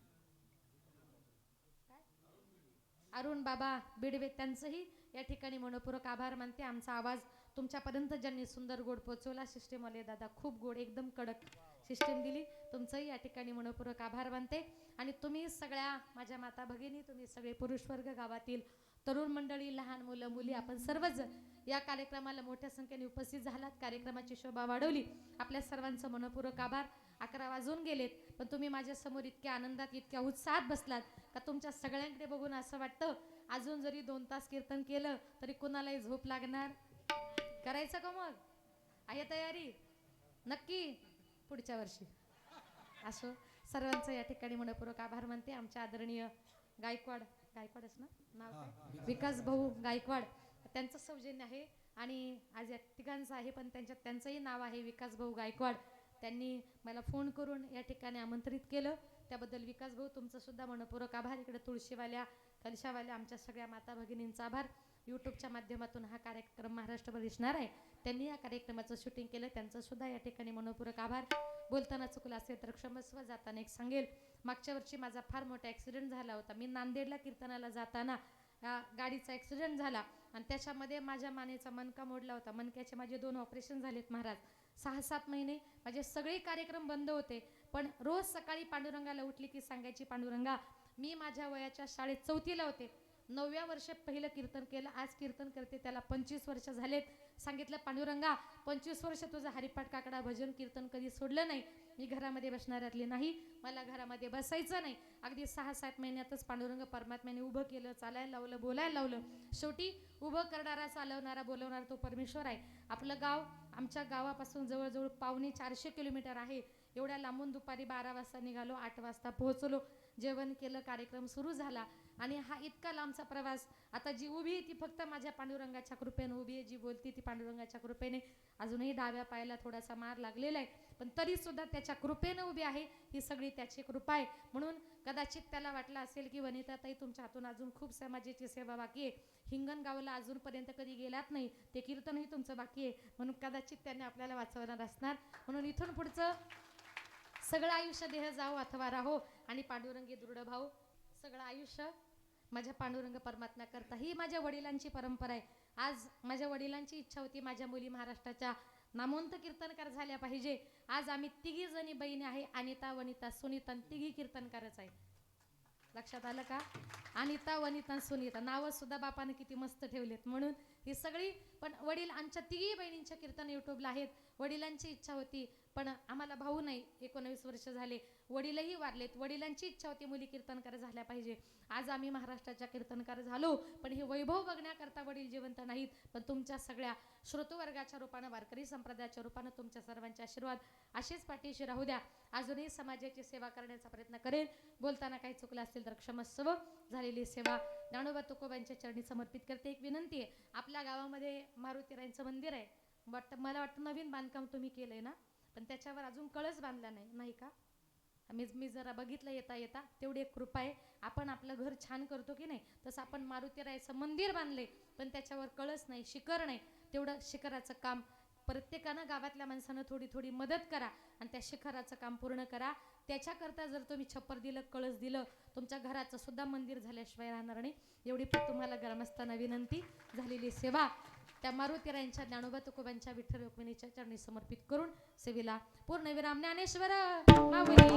S1: अरुण बाबा बिडवे त्यांचंही या ठिकाणी मनपूर्वक आभार मानते. आमचा आवाज तुमच्यापर्यंत ज्यांनी सुंदर गोड पोचवला सिस्टीम आले दादा खूप गोड एकदम कडक सिस्टीम दिली तुमचंही या ठिकाणी मनपूर्वक आभार मानते. आणि तुम्ही सगळ्या माझ्या माता भगिनी तुम्ही सगळे पुरुष वर्ग गावातील तरुण मंडळी लहान मुलं मुली आपण सर्वच या कार्यक्रमाला मोठ्या संख्येने उपस्थित झालात. कार्यक्रमाची शोभा वाढवली. आपल्या सर्वांचं मनपूर्वक आभार. 11 वाजून गेलेत पण तुम्ही माझ्यासमोर इतक्या आनंदात इतक्या उत्साहात बसलात का तुमच्या सगळ्यांकडे बघून असं वाटतं अजून जरी 2 तास कीर्तन केलं तरी कुणालाही झोप लागणार. करायचं का मग आहे तयारी नक्की पुढच्या वर्षी असो. सर्वांचं या ठिकाणी मनपूर्वक आभार मानते. आमच्या आदरणीय गायकवाडच ना नाव काय विकास भाऊ गायकवाड त्यांचं सौजन्य आहे आणि आज या ठिकाणचं आहे पण त्यांचंही नाव आहे विकास भाऊ गायकवाड. त्यांनी मला फोन करून या ठिकाणी आमंत्रित केलं त्याबद्दल विकास भाऊ तुमचं सुद्धा मनपूर्वक आभार. इकडे तुळशीवाल्या कलशावाल्या आमच्या सगळ्या माता भगिनींचा आभार. यूट्यूबच्या माध्यमातून हा कार्यक्रम महाराष्ट्रभर दिसणार आहे त्यांनी या कार्यक्रमाचं शूटिंग केलं त्यांचं सुद्धा या ठिकाणी मनपूर्वक आभार. बोलताना चुकलं असेल तर क्षमस्व. जाताना एक सांगेल मागच्या वर्षी माझा फार मोठा ॲक्सिडेंट झाला होता. मी नांदेडला कीर्तनाला जाताना गाडीचा ॲक्सिडेंट झाला आणि त्याच्यामध्ये माझ्या मानेचा मणका मोडला होता. मणक्याचे माझे 2 ऑपरेशन झालेत महाराज. 6-7 महिने माझे सगळे कार्यक्रम बंद होते. पण रोज सकाळी पांडुरंगाला उठली की सांगायची, पांडुरंगा मी माझ्या वयाच्या शाळेत 4थीला होते, 9व्या वर्षात पहिलं कीर्तन केलं, आज कीर्तन करते त्याला 25 वर्ष झालेत. सांगितलं पांडुरंगा 25 वर्ष तुझं हरिपाठ काकडा भजन कीर्तन कधी सोडलं नाही. मी घरामध्ये बसणाऱ्यातली नाही, मला घरामध्ये बसायचं नाही. अगदी 6-7 महिन्यातच पांडुरंग परमात्म्याने उभं केलं, चालायला लावलं, बोलायला लावलं. शेवटी उभं करणारा, चालवणारा, बोलवणारा तो परमेश्वर आहे. आपलं गाव आमच्या गावापासून जवळजवळ 450 किलोमीटर आहे. एवढ्या लांबून दुपारी 12 वाजता निघालो, 8 वाजता पोहोचलो, जेवण केलं, कार्यक्रम सुरू झाला. आणि हा इतका लांबचा प्रवास. आता जी उभी आहे ती फक्त माझ्या पांडुरंगाच्या कृपेने उभी आहे, जी बोलती ती पांडुरंगाच्या कृपेने. अजूनही डाव्या पायाला थोडासा मार लागलेला आहे, पण तरी सुद्धा त्याच्या कृपेने उभी आहे. ही सगळी त्याची कृपा आहे. म्हणून कदाचित त्याला वाटलं असेल की वनिताताई तुमच्या हातून अजून खूप समाजाची सेवा बाकी आहे, हिंगणगावला अजूनपर्यंत कधी गेलात नाही, ते कीर्तनही तुमचं बाकी आहे, म्हणून कदाचित त्यांनी आपल्याला वाचवणार असणार. म्हणून इथून पुढचं सगळं आयुष्य देह जाओ अथवा राहो आणि पांडुरंगी दृढ भाऊ, सगळं आयुष्य माझ्या पांडुरंग परमात्मा करता. ही माझ्या वडिलांची परंपरा आहे. आज माझ्या वडिलांची इच्छा होती माझ्या मुली महाराष्ट्राच्या नामवंत कीर्तनकार झाल्या पाहिजे. आज आम्ही 3 जणी बहिणी आहे, अनिता, वनिता, सुनीता, 3 कीर्तनकारच आहे. लक्षात आलं का? अनिता, वनिता, सुनीता नावं सुद्धा बापाने किती मस्त ठेवलेत. म्हणून ही सगळी, पण वडील आमच्या 3 बहिणींच्या कीर्तन युट्यूबला आहेत. वडिलांची इच्छा होती, पण आम्हाला भाऊ नाही, 19 वर्ष झाले, वडीलही वारलेत. वडिलांची इच्छा होती मुली कीर्तनकार झाल्या पाहिजे. आज आम्ही महाराष्ट्राच्या कीर्तनकार झालो, पण हे वैभव बघण्याकरता वडील जिवंत नाहीत. पण तुमच्या सगळ्या श्रोतवर्गाच्या रूपानं, वारकरी संप्रदायाच्या रूपानं तुमच्या सर्वांचे आशीर्वाद असेच पाठीशी राहू द्या. अजूनही समाजाची सेवा करण्याचा प्रयत्न करेन. बोलताना काही चुकलं असतील तर क्षमस्व. झालेली सेवा ज्ञानोबा तुकोबांच्या चरणी समर्पित करते. एक विनंती आहे, आपल्या गावामध्ये मारुतीरायांचं मंदिर आहे, बट मला वाटतं नवीन बांधकाम तुम्ही केलंय ना, पण त्याच्यावर अजून कळस बांधला नाही का? मी जरा बघितलं येता येता. तेवढी एक कृपा आहे. आपण आपलं घर छान करतो की नाही, तसं आपण मारुतीरायाचं मंदिर बांधले, पण त्याच्यावर कळस नाही, शिखर नाही. तेवढं शिखराचं काम प्रत्येकानं, गावातल्या माणसानं थोडी थोडी मदत करा आणि त्या शिखराचं काम पूर्ण करा. त्याच्याकरता जर तुम्ही छप्पर दिलं, कळस दिलं, तुमच्या घराचं सुद्धा मंदिर झाल्याशिवाय राहणार नाही. एवढी तुम्हाला ग्रामस्थांना विनंती. झालेली सेवा त्या मारुतीरायांच्या, ज्ञानोबा तुकोबांच्या, विठ्ठल रुक्मिणीच्या चरणी समर्पित करून सेवेला पूर्णविराम. ज्ञानेश्वर माऊली